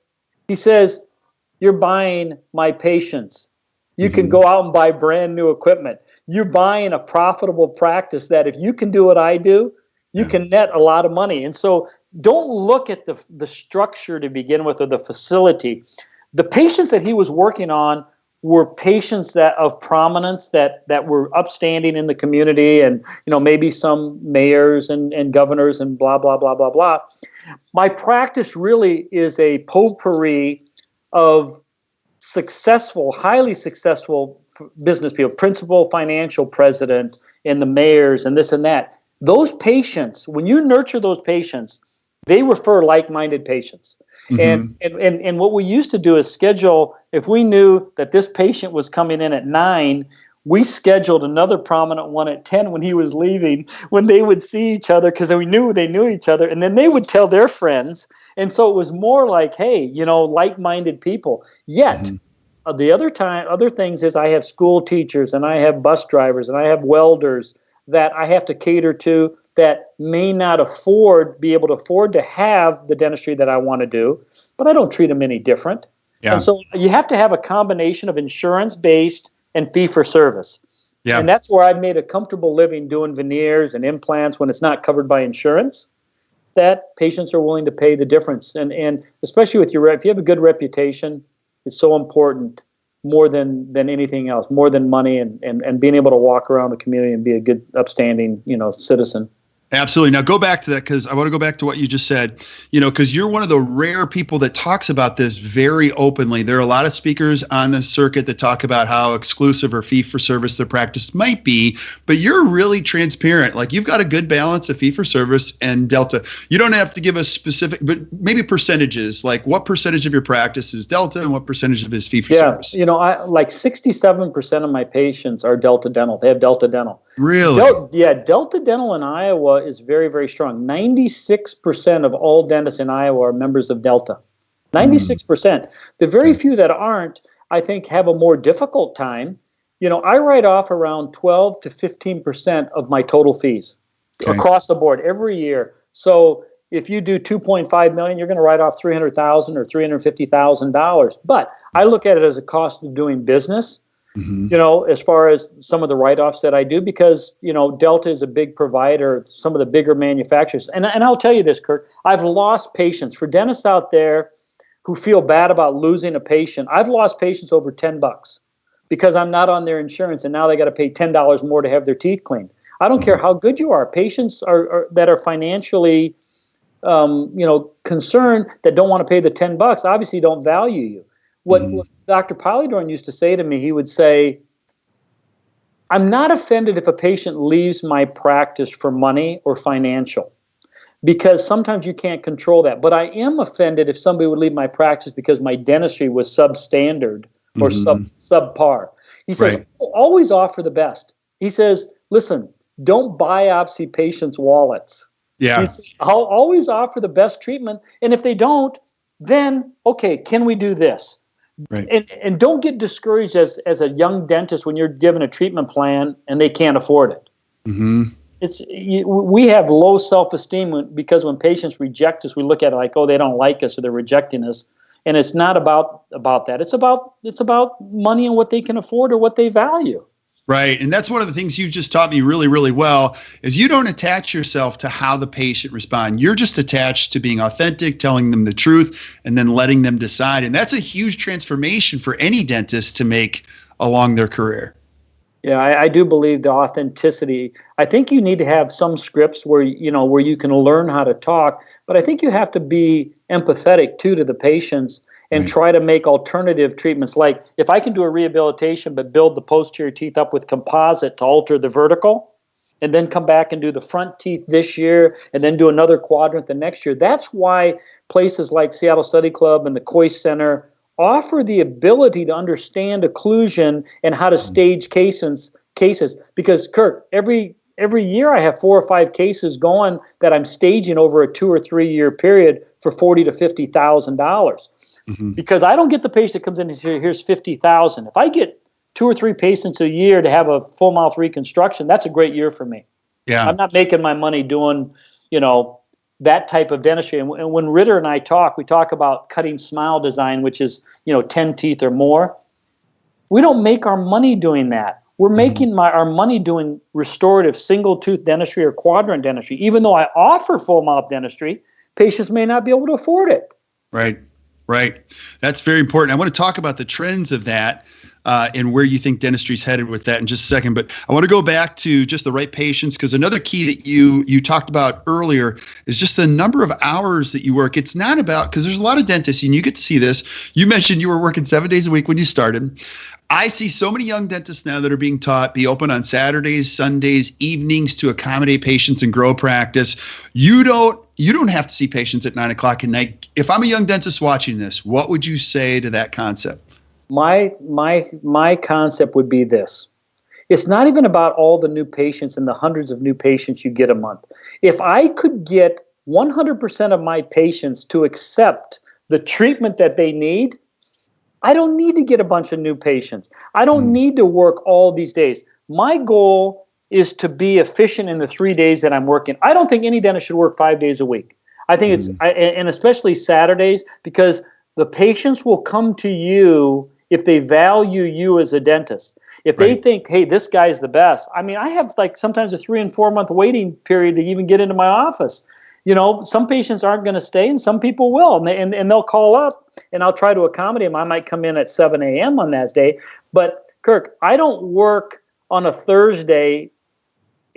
He says, you're buying my patients. You can go out and buy brand new equipment. You're buying a profitable practice that if you can do what I do, you can net a lot of money. And so don't look at the structure to begin with, or the facility. The patients that he was working on were patients that of prominence that were upstanding in the community, and maybe some mayors and governors and blah, blah, blah, blah, blah. My practice really is a potpourri of successful, highly successful business people, principal, financial, president, and the mayors and this and that. Those patients, when you nurture those patients, they refer like-minded patients. And what we used to do is schedule, if we knew that this patient was coming in at 9, we scheduled another prominent one at 10 when he was leaving, when they would see each other, because we knew they knew each other, and then they would tell their friends. And so it was more like, hey, like-minded people. Yet, the other things is I have school teachers, and I have bus drivers, and I have welders that I have to cater to that may not be able to afford to have the dentistry that I want to do, but I don't treat them any different. Yeah. And so you have to have a combination of insurance-based and fee-for-service. Yeah. And that's where I've made a comfortable living doing veneers and implants when it's not covered by insurance, that patients are willing to pay the difference. And especially with if you have a good reputation, it's so important, more than anything else, more than money, and being able to walk around the community and be a good, upstanding, citizen.
Absolutely. Now go back to that, because I want to go back to what you just said, because you're one of the rare people that talks about this very openly. There are a lot of speakers on the circuit that talk about how exclusive or fee for service their practice might be, but you're really transparent. Like, you've got a good balance of fee for service and Delta. You don't have to give us specific, but maybe percentages, like what percentage of your practice is Delta and what percentage of it is fee for service?
I like 67% of my patients are Delta Dental. They have Delta Dental.
Really?
Delta Dental in Iowa is very, very strong. 96% of all dentists in Iowa are members of Delta. 96%. The very few that aren't, I think, have a more difficult time. I write off around 12 to 15% of my total fees across the board every year. So if you do $2.5 million, you're going to write off $300,000 or $350,000. But I look at it as a cost of doing business. As far as some of the write-offs that I do, because, Delta is a big provider, some of the bigger manufacturers. And I'll tell you this, Kirk, I've lost patients. For dentists out there who feel bad about losing a patient, I've lost patients over $10 because I'm not on their insurance, and now they got to pay $10 more to have their teeth cleaned. I don't care how good you are. Patients that are financially, concerned, that don't want to pay the $10, obviously don't value you. What Dr. Polydorn used to say to me, he would say, I'm not offended if a patient leaves my practice for money or financial, because sometimes you can't control that. But I am offended if somebody would leave my practice because my dentistry was substandard or subpar. He says, always offer the best. He says, listen, don't biopsy patients' wallets.
Yeah.
I'll always offer the best treatment. And if they don't, then, okay, can we do this? Right. And don't get discouraged as a young dentist when you're given a treatment plan and they can't afford it. We have low self-esteem because when patients reject us, we look at it like, oh, they don't like us or they're rejecting us. And it's not about that. It's about money and what they can afford or what they value.
Right. And that's one of the things you've just taught me really, really well, is you don't attach yourself to how the patient responds. You're just attached to being authentic, telling them the truth, and then letting them decide. And that's a huge transformation for any dentist to make along their career.
Yeah, I do believe the authenticity. I think you need to have some scripts where you can learn how to talk, but I think you have to be empathetic too to the patients and try to make alternative treatments. Like, if I can do a rehabilitation but build the posterior teeth up with composite to alter the vertical, and then come back and do the front teeth this year and then do another quadrant the next year. That's why places like Seattle Study Club and the Coyce Center offer the ability to understand occlusion and how to stage cases. Because, Kirk, every year I have 4 or 5 cases going that I'm staging over a 2 or 3 year period for $40,000 to $50,000. Because I don't get the patient that comes in and says, here's $50,000. If I get 2 or 3 patients a year to have a full mouth reconstruction, that's a great year for me. Yeah, I'm not making my money doing, that type of dentistry. And when Ritter and I talk, we talk about cutting smile design, which is 10 teeth or more. We don't make our money doing that. We're making our money doing restorative single tooth dentistry or quadrant dentistry. Even though I offer full mouth dentistry, patients may not be able to afford it.
Right. That's very important. I want to talk about the trends of that and where you think dentistry is headed with that in just a second. But I want to go back to just the right patients, because another key that you talked about earlier is just the number of hours that you work. It's not about, because there's a lot of dentists, and you get to see this. You mentioned you were working 7 days a week when you started. I see so many young dentists now that are being taught be open on Saturdays, Sundays, evenings to accommodate patients and grow practice. You don't have to see patients at 9 o'clock at night. If I'm a young dentist watching this, what would you say to that concept? My concept would be this. It's not even about all the new patients and the hundreds of new patients you get a month. If I could get 100% of my patients to accept the treatment that they need, I don't need to get a bunch of new patients. I don't need to work all these days. My goal is to be efficient in the 3 days that I'm working. I don't think any dentist should work 5 days a week. I think and especially Saturdays, because the patients will come to you if they value you as a dentist. If they think, hey, this guy's the best. I mean, I have like sometimes a 3 and 4 month waiting period to even get into my office. Some patients aren't going to stay and some people will. And they'll call up and I'll try to accommodate them. I might come in at 7 a.m. on that day. But, Kirk, I don't work on a Thursday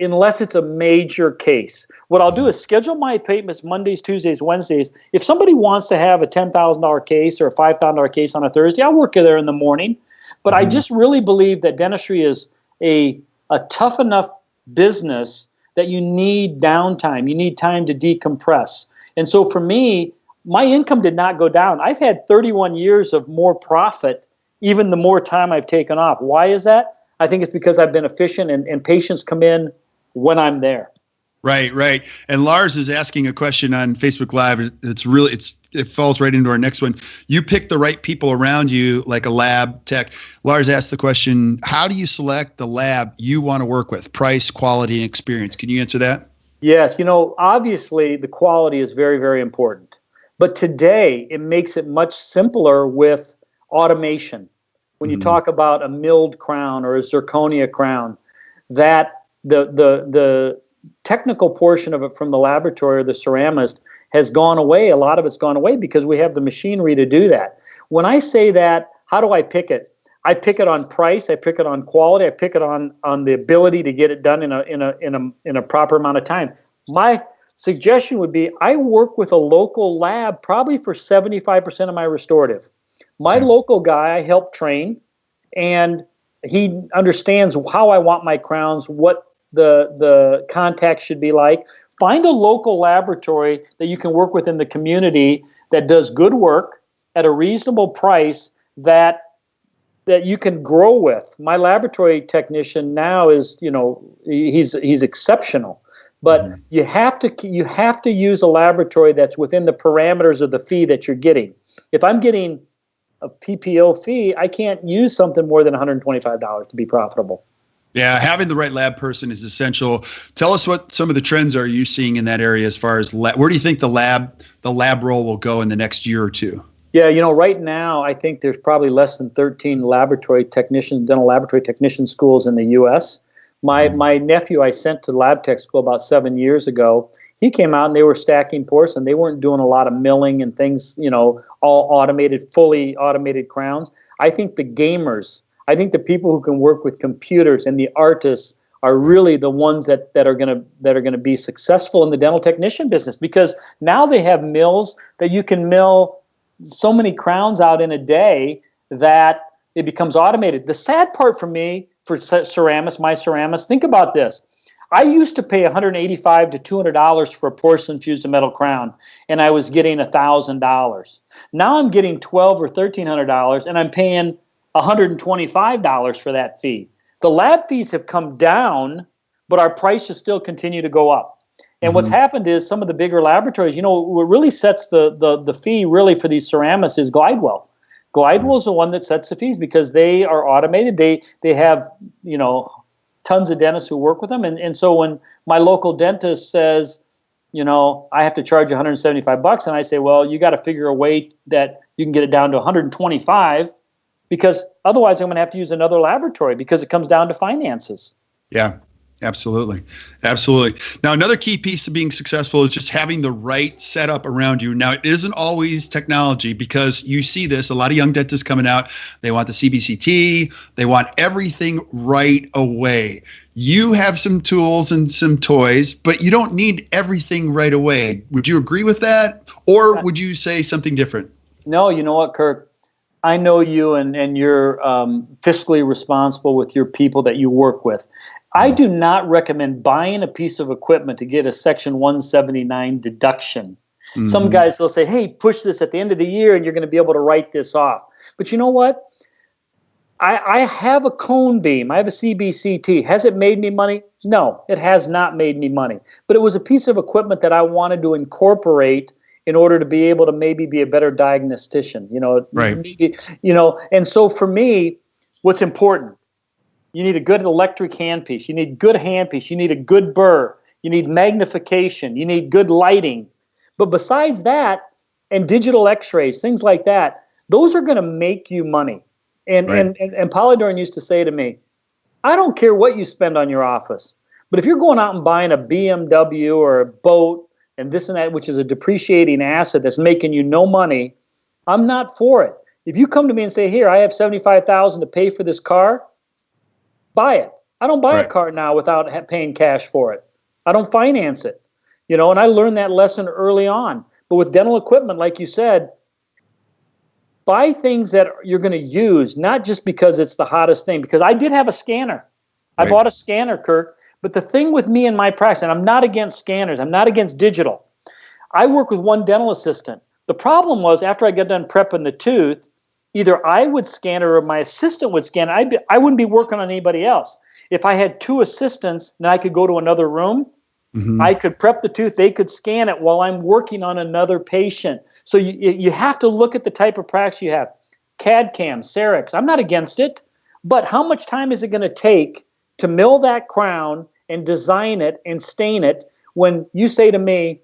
unless it's a major case. What I'll do is schedule my appointments Mondays, Tuesdays, Wednesdays. If somebody wants to have a $10,000 case or a $5,000 case on a Thursday, I'll work there in the morning. But I just really believe that dentistry is a tough enough business that you need downtime. You need time to decompress. And so for me, my income did not go down. I've had 31 years of more profit, even the more time I've taken off. Why is that? I think it's because I've been efficient and patients come in when I'm there.
Right. And Lars is asking a question on Facebook Live. It falls right into our next one. You pick the right people around you, like a lab tech. Lars asked the question, how do you select the lab you want to work with? Price, quality, and experience. Can you answer that?
Yes. Obviously the quality is very, very important. But today it makes it much simpler with automation. When you talk about a milled crown or a zirconia crown, that the technical portion of it from the laboratory or the ceramist has gone away. A lot of it's gone away because we have the machinery to do that. When I say that, how do I pick it? I pick it on price. I pick it on quality. I pick it on the ability to get it done in a proper amount of time. My suggestion would be I work with a local lab probably for 75% of my restorative. My local guy I help train, and he understands how I want my crowns, what the contact should be like. Find a local laboratory that you can work with in the community that does good work at a reasonable price that you can grow with. My laboratory technician now is, he's exceptional. But you have to use a laboratory that's within the parameters of the fee that you're getting. If I'm getting a PPO fee, I can't use something more than $125 to be profitable.
Yeah, having the right lab person is essential. Tell us what some of the trends are you seeing in that area as far as where do you think the lab role will go in the next year or two?
Yeah, right now I think there's probably less than 13 dental laboratory technician schools in the U.S. My nephew I sent to lab tech school about 7 years ago. He came out and they were stacking porcelain. They weren't doing a lot of milling and things, all automated, fully automated crowns. I think the gamers, I think the people who can work with computers and the artists are really the ones that are gonna be successful in the dental technician business, because now they have mills that you can mill so many crowns out in a day that it becomes automated. The sad part for me, for ceramists, my ceramists, think about this. I used to pay $185 to $200 for a porcelain fused to metal crown, and I was getting $1,000. Now I'm getting $1,200 or $1,300, and I'm paying $125 for that fee. The lab fees have come down, but our prices still continue to go up. And what's happened is some of the bigger laboratories, what really sets the fee really for these ceramists is Glidewell. Glidewell is the one that sets the fees because they are automated. They have, tons of dentists who work with them. And so when my local dentist says, I have to charge $175, and I say, well, you got to figure a way that you can get it down to $125, because otherwise I'm going to have to use another laboratory because it comes down to finances.
Yeah. Absolutely. Now, another key piece of being successful is just having the right setup around you. Now, it isn't always technology, because you see this, a lot of young dentists coming out, they want the CBCT, they want everything right away. You have some tools and some toys, but you don't need everything right away. Would you agree with that? Or would you say something different?
No, you know what, Kirk? I know you and you're fiscally responsible with your people that you work with. I do not recommend buying a piece of equipment to get a Section 179 deduction. Some guys, they'll say, hey, push this at the end of the year and you're going to be able to write this off. But you know what? I have a cone beam. I have a CBCT. Has it made me money? No, it has not made me money. But it was a piece of equipment that I wanted to incorporate in order to be able to maybe be a better diagnostician.
Right.
Maybe, and so for me, what's important? You need a good electric handpiece. You need good handpiece. You need a good burr. You need magnification. You need good lighting. But besides that, and digital x-rays, things like that, those are going to make you money. And Polydorn used to say to me, I don't care what you spend on your office, but if you're going out and buying a BMW or a boat and this and that, which is a depreciating asset that's making you no money, I'm not for it. If you come to me and say, here, I have $75,000 to pay for this car, buy it. I don't buy a
Right.
car now without paying cash for it. I don't finance it. And I learned that lesson early on. But with dental equipment, like you said, buy things that you're going to use, not just because it's the hottest thing. Because I did have a scanner. I
Right.
bought a scanner, Kirk. But the thing with me in my practice, and I'm not against scanners, I'm not against digital. I work with one dental assistant. The problem was after I got done prepping the tooth, either I would scan it or my assistant would scan it. I wouldn't be working on anybody else. If I had two assistants, then I could go to another room.
Mm-hmm.
I could prep the tooth. They could scan it while I'm working on another patient. So you have to look at the type of practice you have. CAD/CAM, Cerex, I'm not against it. But how much time is it going to take to mill that crown and design it and stain it when you say to me,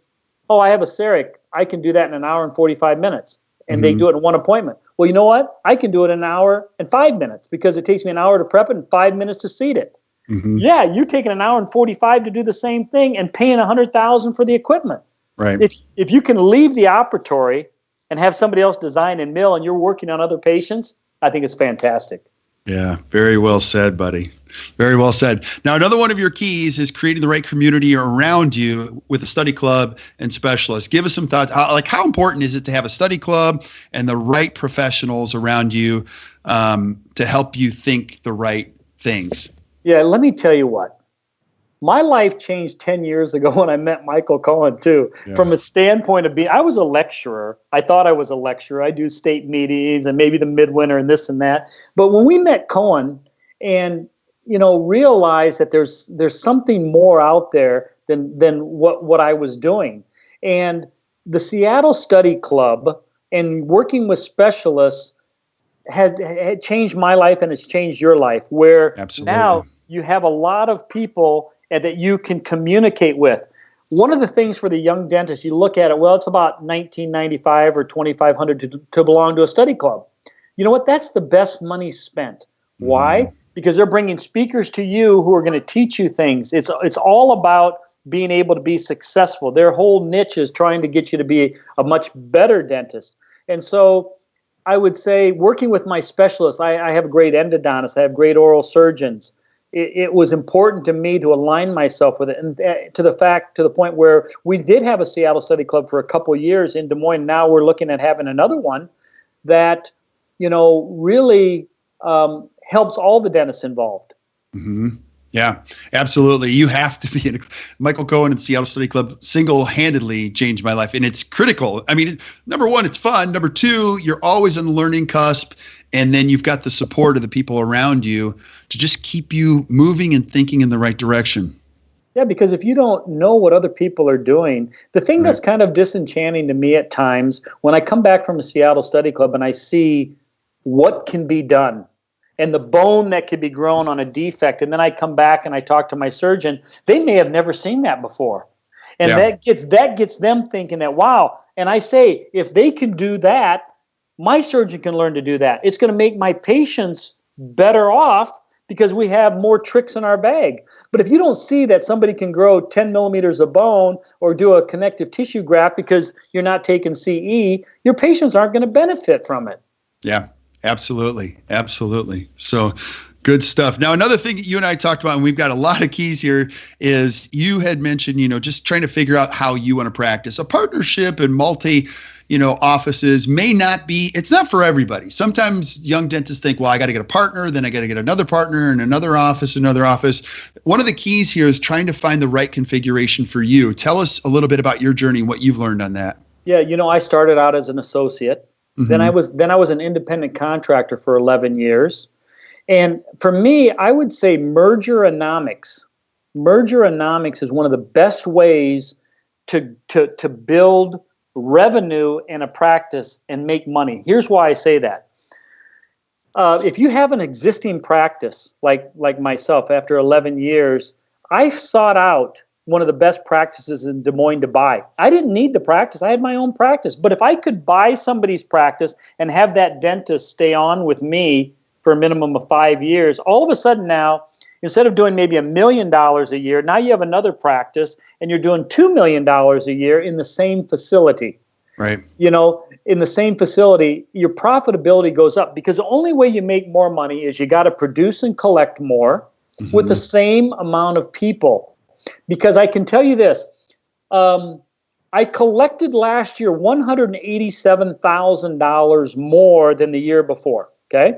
oh, I have a Cerex, I can do that in an hour and 45 minutes. And they do it in one appointment. Well, you know what? I can do it in an hour and 5 minutes because it takes me an hour to prep it and 5 minutes to seat it.
Mm-hmm.
Yeah, you're taking an hour and 45 to do the same thing and paying $100,000 for the equipment.
Right.
If you can leave the operatory and have somebody else design and mill and you're working on other patients, I think it's fantastic.
Yeah, very well said, buddy. Very well said. Now, another one of your keys is creating the right community around you with a study club and specialists. Give us some thoughts. How important is it to have a study club and the right professionals around you to help you think the right things?
Yeah, let me tell you what. My life changed 10 years ago when I met Michael Cohen, too. Yeah. From a standpoint of I was a lecturer. I thought I was a lecturer. I do state meetings and maybe the midwinter and this and that. But when we met Cohen and, realized that there's something more out there than what I was doing. And the Seattle Study Club and working with specialists had changed my life and it's changed your life, where
Absolutely.
Now you have a lot of people that you can communicate with. One of the things for the young dentist, you look at it, well, it's about $1,995 or $2,500 to belong to a study club. You know what? That's the best money spent. Why? Because they're bringing speakers to you who are going to teach you things. It's all about being able to be successful. Their whole niche is trying to get you to be a much better dentist. And so I would say working with my specialists, I have great endodontists, I have great oral surgeons. It was important to me to align myself with it, and to the point where we did have a Seattle Study Club for a couple of years in Des Moines. Now we're looking at having another one that, really helps all the dentists involved.
Mm-hmm. Yeah, absolutely. You have to be Michael Cohen and Seattle Study Club single-handedly changed my life. And it's critical. I mean, number one, it's fun. Number two, you're always on the learning cusp. And then you've got the support of the people around you to just keep you moving and thinking in the right direction.
Yeah, because if you don't know what other people are doing, the thing that's kind of disenchanting to me at times, when I come back from a Seattle Study Club and I see what can be done, and the bone that could be grown on a defect, and then I come back and I talk to my surgeon, they may have never seen that before. And that gets them thinking that, wow. And I say, if they can do that, my surgeon can learn to do that. It's going to make my patients better off because we have more tricks in our bag. But if you don't see that somebody can grow 10 millimeters of bone or do a connective tissue graft because you're not taking CE, your patients aren't going to benefit from it.
Yeah. Absolutely. Absolutely. So good stuff. Now, another thing that you and I talked about, and we've got a lot of keys here, is you had mentioned, just trying to figure out how you want to practice. A partnership and multi, offices may not be, it's not for everybody. Sometimes young dentists think, well, I got to get a partner, then I got to get another partner and another office. One of the keys here is trying to find the right configuration for you. Tell us a little bit about your journey and what you've learned on that.
Yeah. I started out as an associate. Mm-hmm. Then I was an independent contractor for 11 years. And for me, I would say mergeronomics. Mergeronomics is one of the best ways to build revenue in a practice and make money. Here's why I say that. If you have an existing practice, like myself, after 11 years, I sought out one of the best practices in Des Moines to buy. I didn't need the practice. I had my own practice. But if I could buy somebody's practice and have that dentist stay on with me for a minimum of 5 years, all of a sudden now, instead of doing maybe $1 million a year, now you have another practice and you're doing $2 million a year in the same facility.
Right.
In the same facility, your profitability goes up because the only way you make more money is you got to produce and collect more. with the same amount of people. Because I can tell you this, I collected last year $187,000 more than the year before. Okay.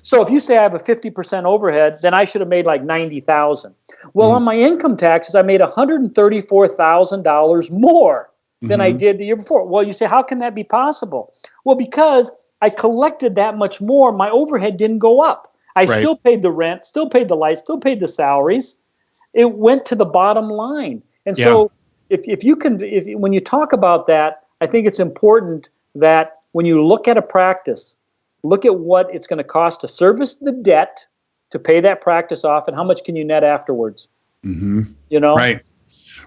So if you say I have a 50% overhead, then I should have made like 90,000. Well, on my income taxes, I made $134,000 more than I did the year before. Well, you say, how can that be possible? Well, because I collected that much more, my overhead didn't go up. I still paid the rent, still paid the lights, still paid the salaries. It went to the bottom line. And so when you talk about that, I think it's important that when you look at a practice, look at what it's going to cost to service the debt, to pay that practice off, and how much can you net afterwards. You know?
Right,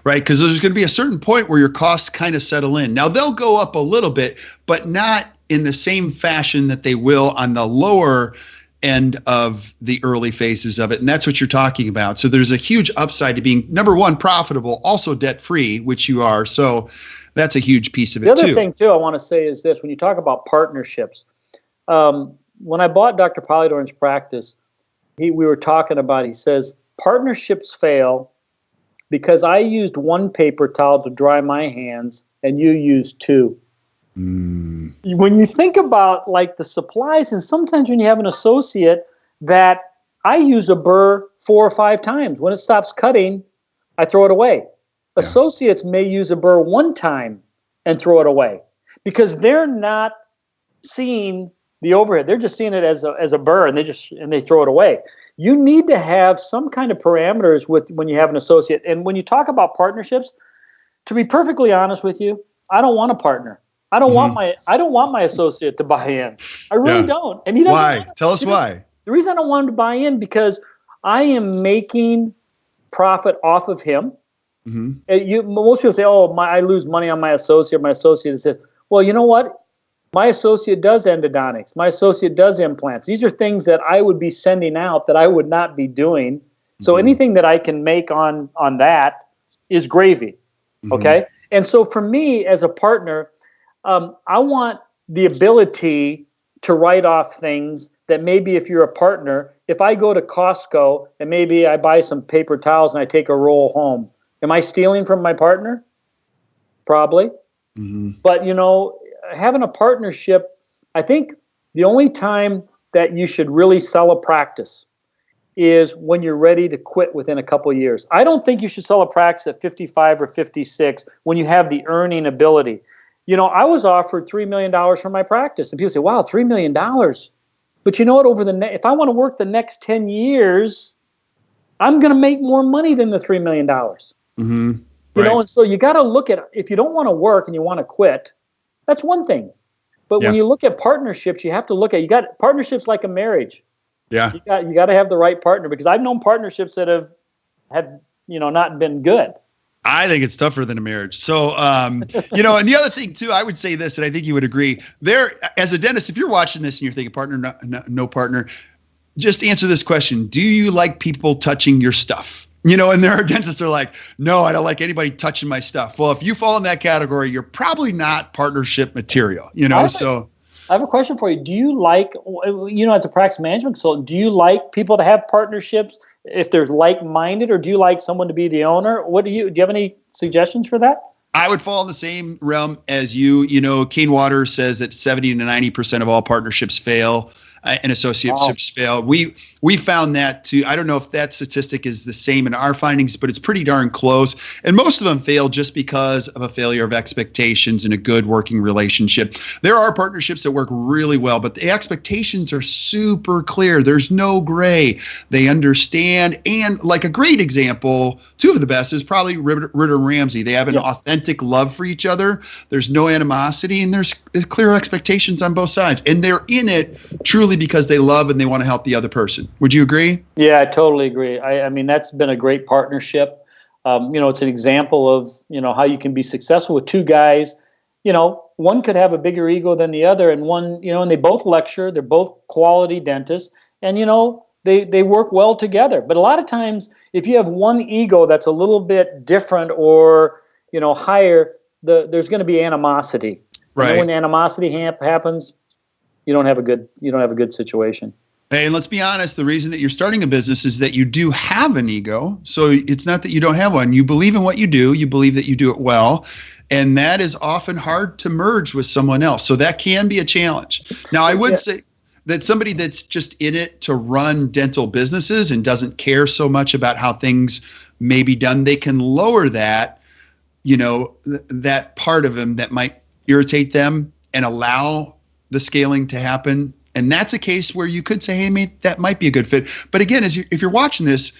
because there's going to be a certain point where your costs kind of settle in. Now, they'll go up a little bit, but not in the same fashion that they will on the lower end of the early phases of it. And that's what you're talking about. So there's a huge upside to being, number one, profitable, also debt-free, which you are. So that's a huge piece of it, too.
The other thing, too, I want to say is this. When you talk about partnerships, when I bought Dr. Polydorn's practice, we were talking about, he says, partnerships fail because I used one paper towel to dry my hands and you used two. When you think about like the supplies, and sometimes when you have an associate that I use a burr 4 or 5 times, when it stops cutting, I throw it away. Associates may use a burr 1 time and throw it away because they're not seeing the overhead. They're just seeing it as a burr, and they throw it away. You need to have some kind of parameters when you have an associate. And when you talk about partnerships, to be perfectly honest with you, I don't want a partner. I don't want my associate to buy in. I really don't. And he doesn't.
Why? Tell us why.
The reason I don't want him to buy in because I am making profit off of him. Most people say, "Oh, I lose money on my associate." My associate says, "Well, you know what? My associate does endodontics. My associate does implants. These are things that I would be sending out that I would not be doing. So anything that I can make on that is gravy." Okay. And so for me as a partner, I want the ability to write off things that maybe if you're a partner, if I go to Costco and maybe I buy some paper towels and I take a roll home, am I stealing from my partner? Probably. But, having a partnership, I think the only time that you should really sell a practice is when you're ready to quit within a couple of years. I don't think you should sell a practice at 55 or 56 when you have the earning ability. I was offered $3 million for my practice, and people say, wow, $3 million. But you know what? If I want to work the next 10 years, I'm going to make more money than the $3 million. And so you got to look at, if you don't want to work and you want to quit, that's one thing. But when you look at partnerships, you have to look at, you got partnerships like a marriage. You got to have the right partner, because I've known partnerships that have not been good.
I think it's tougher than a marriage. So, and the other thing too, I would say this, and I think you would agree there, as a dentist, if you're watching this and you're thinking partner, no partner, just answer this question. Do you like people touching your stuff? And there are dentists that are like, no, I don't like anybody touching my stuff. Well, if you fall in that category, you're probably not partnership material, so.
I have a question for you. Do you like, as a practice management consultant, do you like people to have partnerships if they're like-minded, or do you like someone to be the owner? Do you have any suggestions for that?
I would fall in the same realm as you. Kane Water says that 70 to 90% of all partnerships fail. And associateships fail. We found that too. I don't know if that statistic is the same in our findings, but it's pretty darn close. And most of them fail just because of a failure of expectations and a good working relationship. There are partnerships that work really well, but the expectations are super clear. There's no gray. They understand. And like a great example, 2 of the best is probably Ritter and Ramsey. They have an authentic love for each other. There's no animosity, and there's clear expectations on both sides. And they're in it truly because they love and they want to help the other person. Would you agree?
Yeah, I totally agree. I mean, that's been a great partnership. It's an example of, how you can be successful with 2 guys. One could have a bigger ego than the other, and one, and they both lecture. They're both quality dentists, and, they work well together. But a lot of times, if you have one ego that's a little bit different or, higher, there's going to be animosity.
Right.
And when animosity happens, you don't have a good situation.
Hey, and let's be honest, the reason that you're starting a business is that you do have an ego. So it's not that you don't have one. You believe in what you do. You believe that you do it well. And that is often hard to merge with someone else. So that can be a challenge. Now, I would say that somebody that's just in it to run dental businesses and doesn't care so much about how things may be done, they can lower that, that part of them that might irritate them and allow the scaling to happen. And that's a case where you could say, hey, that might be a good fit. But again, if you're watching this,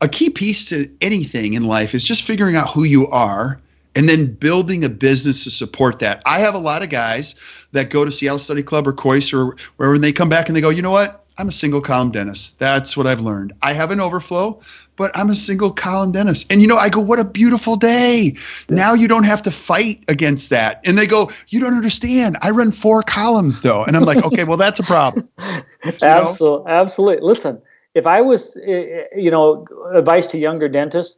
a key piece to anything in life is just figuring out who you are and then building a business to support that. I have a lot of guys that go to Seattle Study Club or Kois or wherever, and they come back and they go, you know what? I'm a single column dentist. That's what I've learned. I have an overflow, but I'm a single column dentist. And, I go, what a beautiful day. Now you don't have to fight against that. And they go, you don't understand. I run 4 columns, though. And I'm like, okay, well, that's a problem.
Absolutely. Listen, if I was, advice to younger dentists,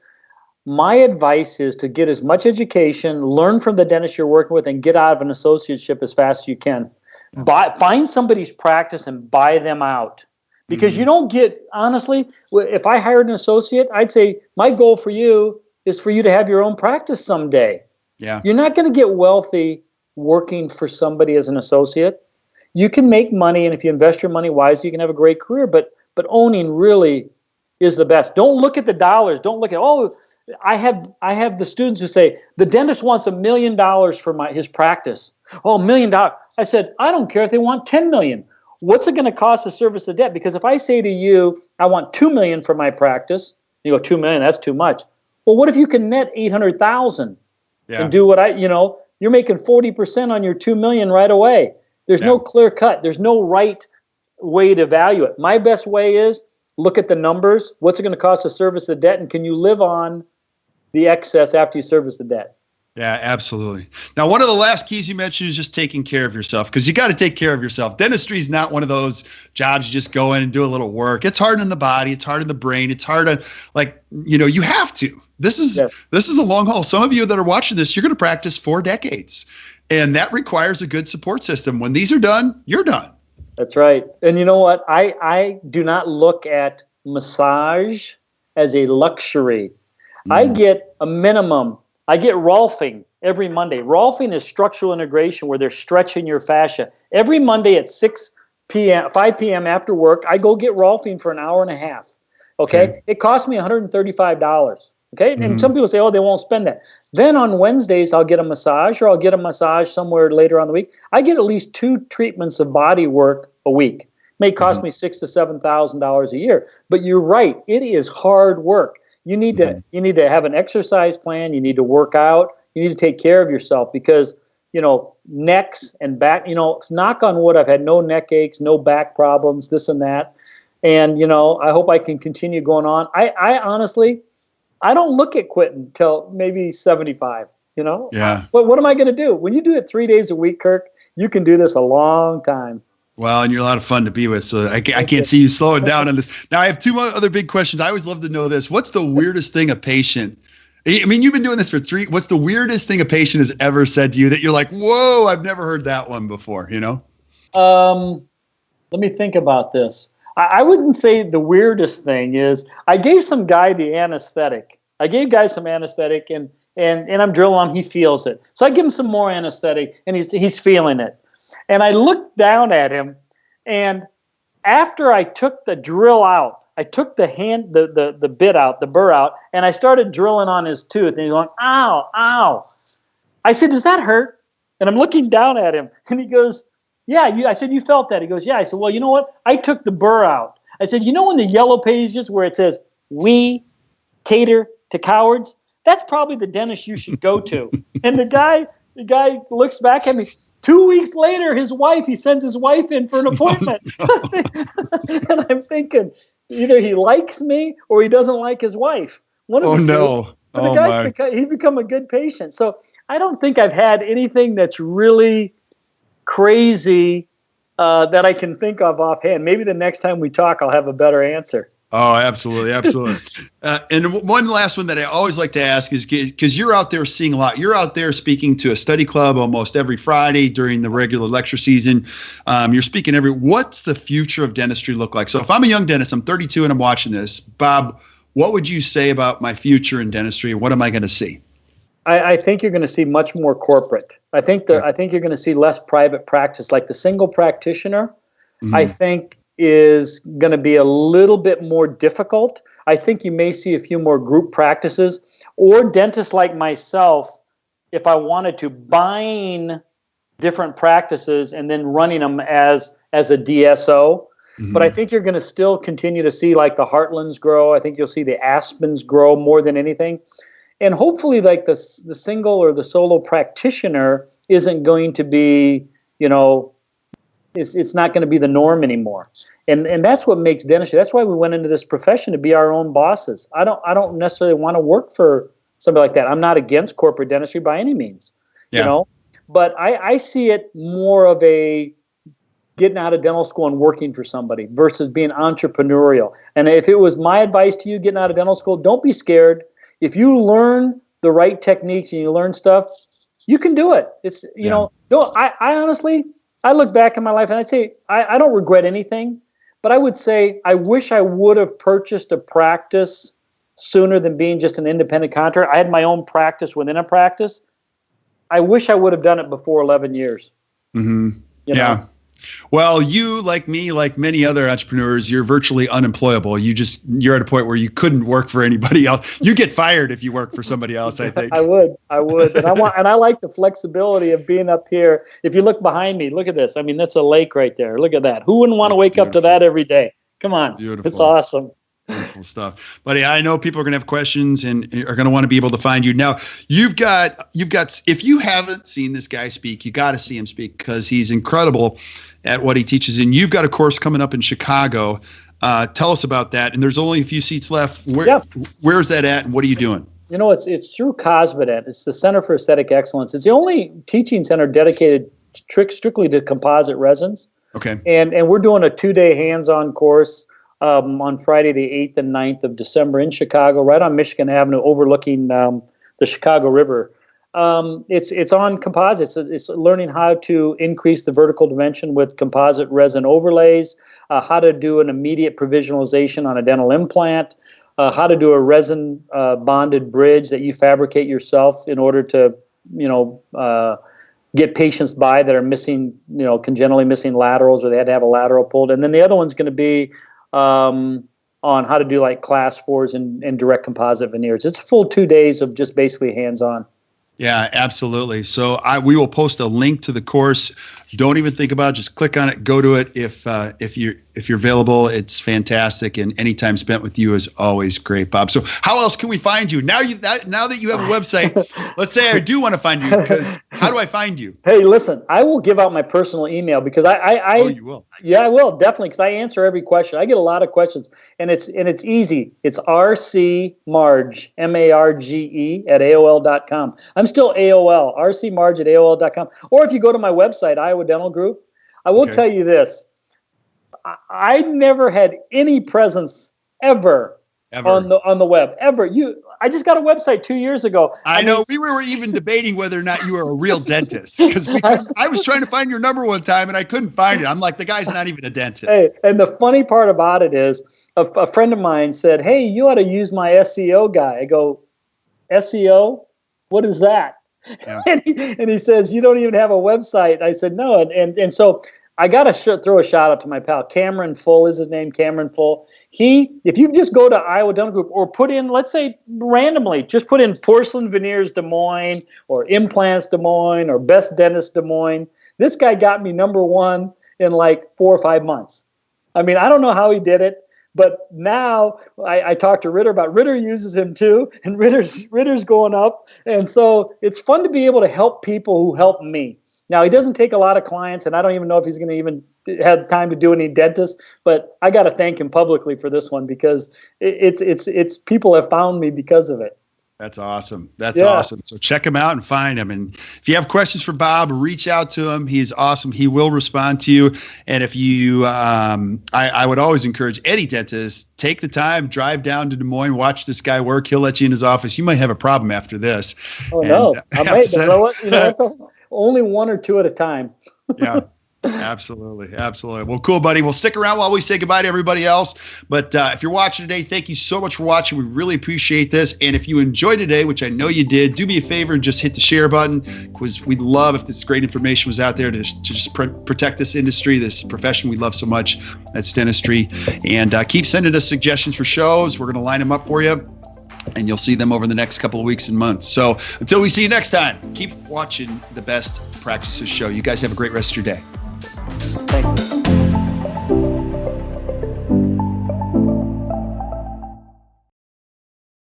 my advice is to get as much education, learn from the dentist you're working with, and get out of an associateship as fast as you can. Find somebody's practice and buy them out. Because you don't get, honestly, if I hired an associate, I'd say my goal for you is for you to have your own practice someday.
Yeah.
You're not going to get wealthy working for somebody as an associate. You can make money, and if you invest your money wisely, you can have a great career. But owning really is the best. Don't look at the dollars. Don't look at, I have the students who say, the dentist wants $1 million for his practice. Oh, $1 million. I said, I don't care if they want 10 million. What's it going to cost to service the debt? Because if I say to you, I want 2 million for my practice, you go, 2 million, that's too much. Well, what if you can net 800,000 and do what you're making 40% on your 2 million right away. There's no clear cut. There's no right way to value it. My best way is look at the numbers. What's it going to cost to service the debt? And can you live on the excess after you service the debt?
Yeah, absolutely. Now, one of the last keys you mentioned is just taking care of yourself, because you got to take care of yourself. Dentistry is not one of those jobs you just go in and do a little work. It's hard on the body. It's hard on the brain. It's hard to, you have to. This is a long haul. Some of you that are watching this, you're going to practice 4 decades, and that requires a good support system. When these are done, you're done.
That's right. And you know what? I do not look at massage as a luxury. I get a minimum. I get Rolfing every Monday. Rolfing is structural integration, where they're stretching your fascia. Every Monday at 5 p.m. after work, I go get Rolfing for an hour and a half. Okay? It costs me $135. Okay? And some people say, they won't spend that. Then on Wednesdays, I'll get a massage, or I'll get a massage somewhere later on the week. I get at least 2 treatments of body work a week. It may cost me $6,000 to $7,000 a year. But you're right. It is hard work. You need to have an exercise plan. You need to work out. You need to take care of yourself, because, necks and back, knock on wood, I've had no neck aches, no back problems, this and that. And, I hope I can continue going on. I honestly, I don't look at quitting till maybe 75, Yeah. What am I going to do? When you do it 3 days a week, Kirk, you can do this a long time.
Well, and you're a lot of fun to be with, so I can't see you slowing down on this. Now, I have 2 other big questions. I always love to know this. What's the weirdest thing a patient, you've been doing this for 3, what's the weirdest thing a patient has ever said to you that you're like, whoa, I've never heard that one before,
Let me think about this. I wouldn't say the weirdest thing is, I gave some guy the anesthetic. I gave guys some anesthetic, and I'm drilling him. He feels it. So I give him some more anesthetic, and he's feeling it. And I looked down at him, and after I took the drill out, I took the bit out, the burr out, and I started drilling on his tooth, and he's going, ow, ow. I said, does that hurt? And I'm looking down at him, and he goes, yeah. I said, you felt that? He goes, yeah. I said, well, you know what? I took the burr out. I said, in the yellow pages where it says, we cater to cowards, that's probably the dentist you should go to. And the guy looks back at me. 2 weeks later, he sends his wife in for an appointment. And I'm thinking, either he likes me or he doesn't like his wife. One of the two. But the guy's he's become a good patient. So I don't think I've had anything that's really crazy that I can think of offhand. Maybe the next time we talk, I'll have a better answer.
Oh, absolutely. Absolutely. And one last one that I always like to ask is, because you're out there seeing a lot, you're out there speaking to a study club almost every Friday during the regular lecture season. You're speaking what's the future of dentistry look like? So if I'm a young dentist, I'm 32 and I'm watching this, Bob, what would you say about my future in dentistry? What am I going to see?
I think you're going to see much more corporate. I think you're going to see less private practice. Like the single practitioner, I think is going to be a little bit more difficult. I think you may see a few more group practices or dentists like myself, if I wanted to, buying different practices and then running them as a DSO. But I think you're going to still continue to see like the Heartlands grow. I think you'll see the Aspens grow more than anything. And hopefully like the single or the solo practitioner isn't going to be, it's not going to be the norm anymore. And that's what makes dentistry. That's why we went into this profession, to be our own bosses. I don't necessarily want to work for somebody like that. I'm not against corporate dentistry by any means, but I see it more of a getting out of dental school and working for somebody versus being entrepreneurial. And if it was my advice to you getting out of dental school, don't be scared. If you learn the right techniques and you learn stuff, you can do it. It's, I honestly, I look back in my life and I'd say I don't regret anything, but I would say I wish I would have purchased a practice sooner than being just an independent contractor. I had my own practice within a practice. I wish I would have done it before 11 years.
Mm-hmm. Yeah. Well, you, like me, like many other entrepreneurs, you're virtually unemployable. You're at a point where you couldn't work for anybody else. You get fired if you work for somebody else, I think.
I would. And I like the flexibility of being up here. If you look behind me, look at this. I mean, that's a lake right there. Look at that. Who wouldn't want to wake up to that every day? Come on. Beautiful. It's awesome.
Beautiful stuff. Buddy, I know people are going to have questions and are going to want to be able to find you. Now, you've got, if you haven't seen this guy speak, you got to see him speak because he's incredible at what he teaches. And you've got a course coming up in Chicago. Tell us about that. And there's only a few seats left. Where's that at and what are you doing?
It's through CosmoDent. It's the Center for Aesthetic Excellence. It's the only teaching center dedicated strictly to composite resins. Okay. And we're doing a 2-day hands-on course on Friday the 8th and 9th of December in Chicago, right on Michigan Avenue, overlooking the Chicago River. It's on composites. It's learning how to increase the vertical dimension with composite resin overlays, how to do an immediate provisionalization on a dental implant, how to do a resin bonded bridge that you fabricate yourself in order to, get patients by that are missing, congenitally missing laterals or they had to have a lateral pulled. And then the other one's going to be on how to do like class 4s and direct composite veneers. It's a full 2 days of just basically hands-on.
Yeah, absolutely. So we will post a link to the course. Don't even think about it. Just click on it. Go to it. If you're available, it's fantastic. And any time spent with you is always great, Bob. So how else can we find you now that you have a website? Let's say I do want to find you. Because how do I find you?
Hey, listen, I will give out my personal email because
Oh, you will.
Yeah, I will definitely because I answer every question. I get a lot of questions, and it's easy. It's rcmarge MARGE at AOL.com. I'm still AOL rcmarge at AOL.com. Or if you go to my website, Iowa Dental Group, I will tell you this. I never had any presence ever. on the web ever. I just got a website 2 years ago.
I know we were even debating whether or not you were a real dentist because I was trying to find your number one time and I couldn't find it. I'm like, the guy's not even a dentist.
Hey, and the funny part about it is a friend of mine said, "Hey, you ought to use my SEO guy." I go, "SEO? What is that?" Yeah. And he says, "You don't even have a website." I said, "No." And so I got to throw a shout out to my pal. Cameron Full is his name, Cameron Full. If you just go to Iowa Dental Group or put in, let's say randomly, just put in porcelain veneers Des Moines or implants Des Moines or best dentist Des Moines. This guy got me number one in like 4 or 5 months. I mean, I don't know how he did it, but now I talked to Ritter about Ritter uses him too, and Ritter's going up. And so it's fun to be able to help people who help me. Now, he doesn't take a lot of clients, and I don't even know if he's going to even have time to do any dentists, but I got to thank him publicly for this one because it's people have found me because of it.
That's awesome. That's awesome. So check him out and find him. And if you have questions for Bob, reach out to him. He's awesome. He will respond to you. And if you, I would always encourage any dentist, take the time, drive down to Des Moines, watch this guy work. He'll let you in his office. You might have a problem after this.
Oh, no. I might. Only one or two at a time.
Yeah. Absolutely. Absolutely. Well, cool, buddy. We'll stick around while we say goodbye to everybody else. But if you're watching today, thank you so much for watching. We really appreciate this. And if you enjoyed today, which I know you did, do me a favor and just hit the share button, because we'd love if this great information was out there to just protect this industry, this profession we love so much. That's dentistry. And keep sending us suggestions for shows. We're going to line them up for you, and you'll see them over the next couple of weeks and months. So until we see you next time, keep watching the Best Practices Show. You guys have a great rest of your day.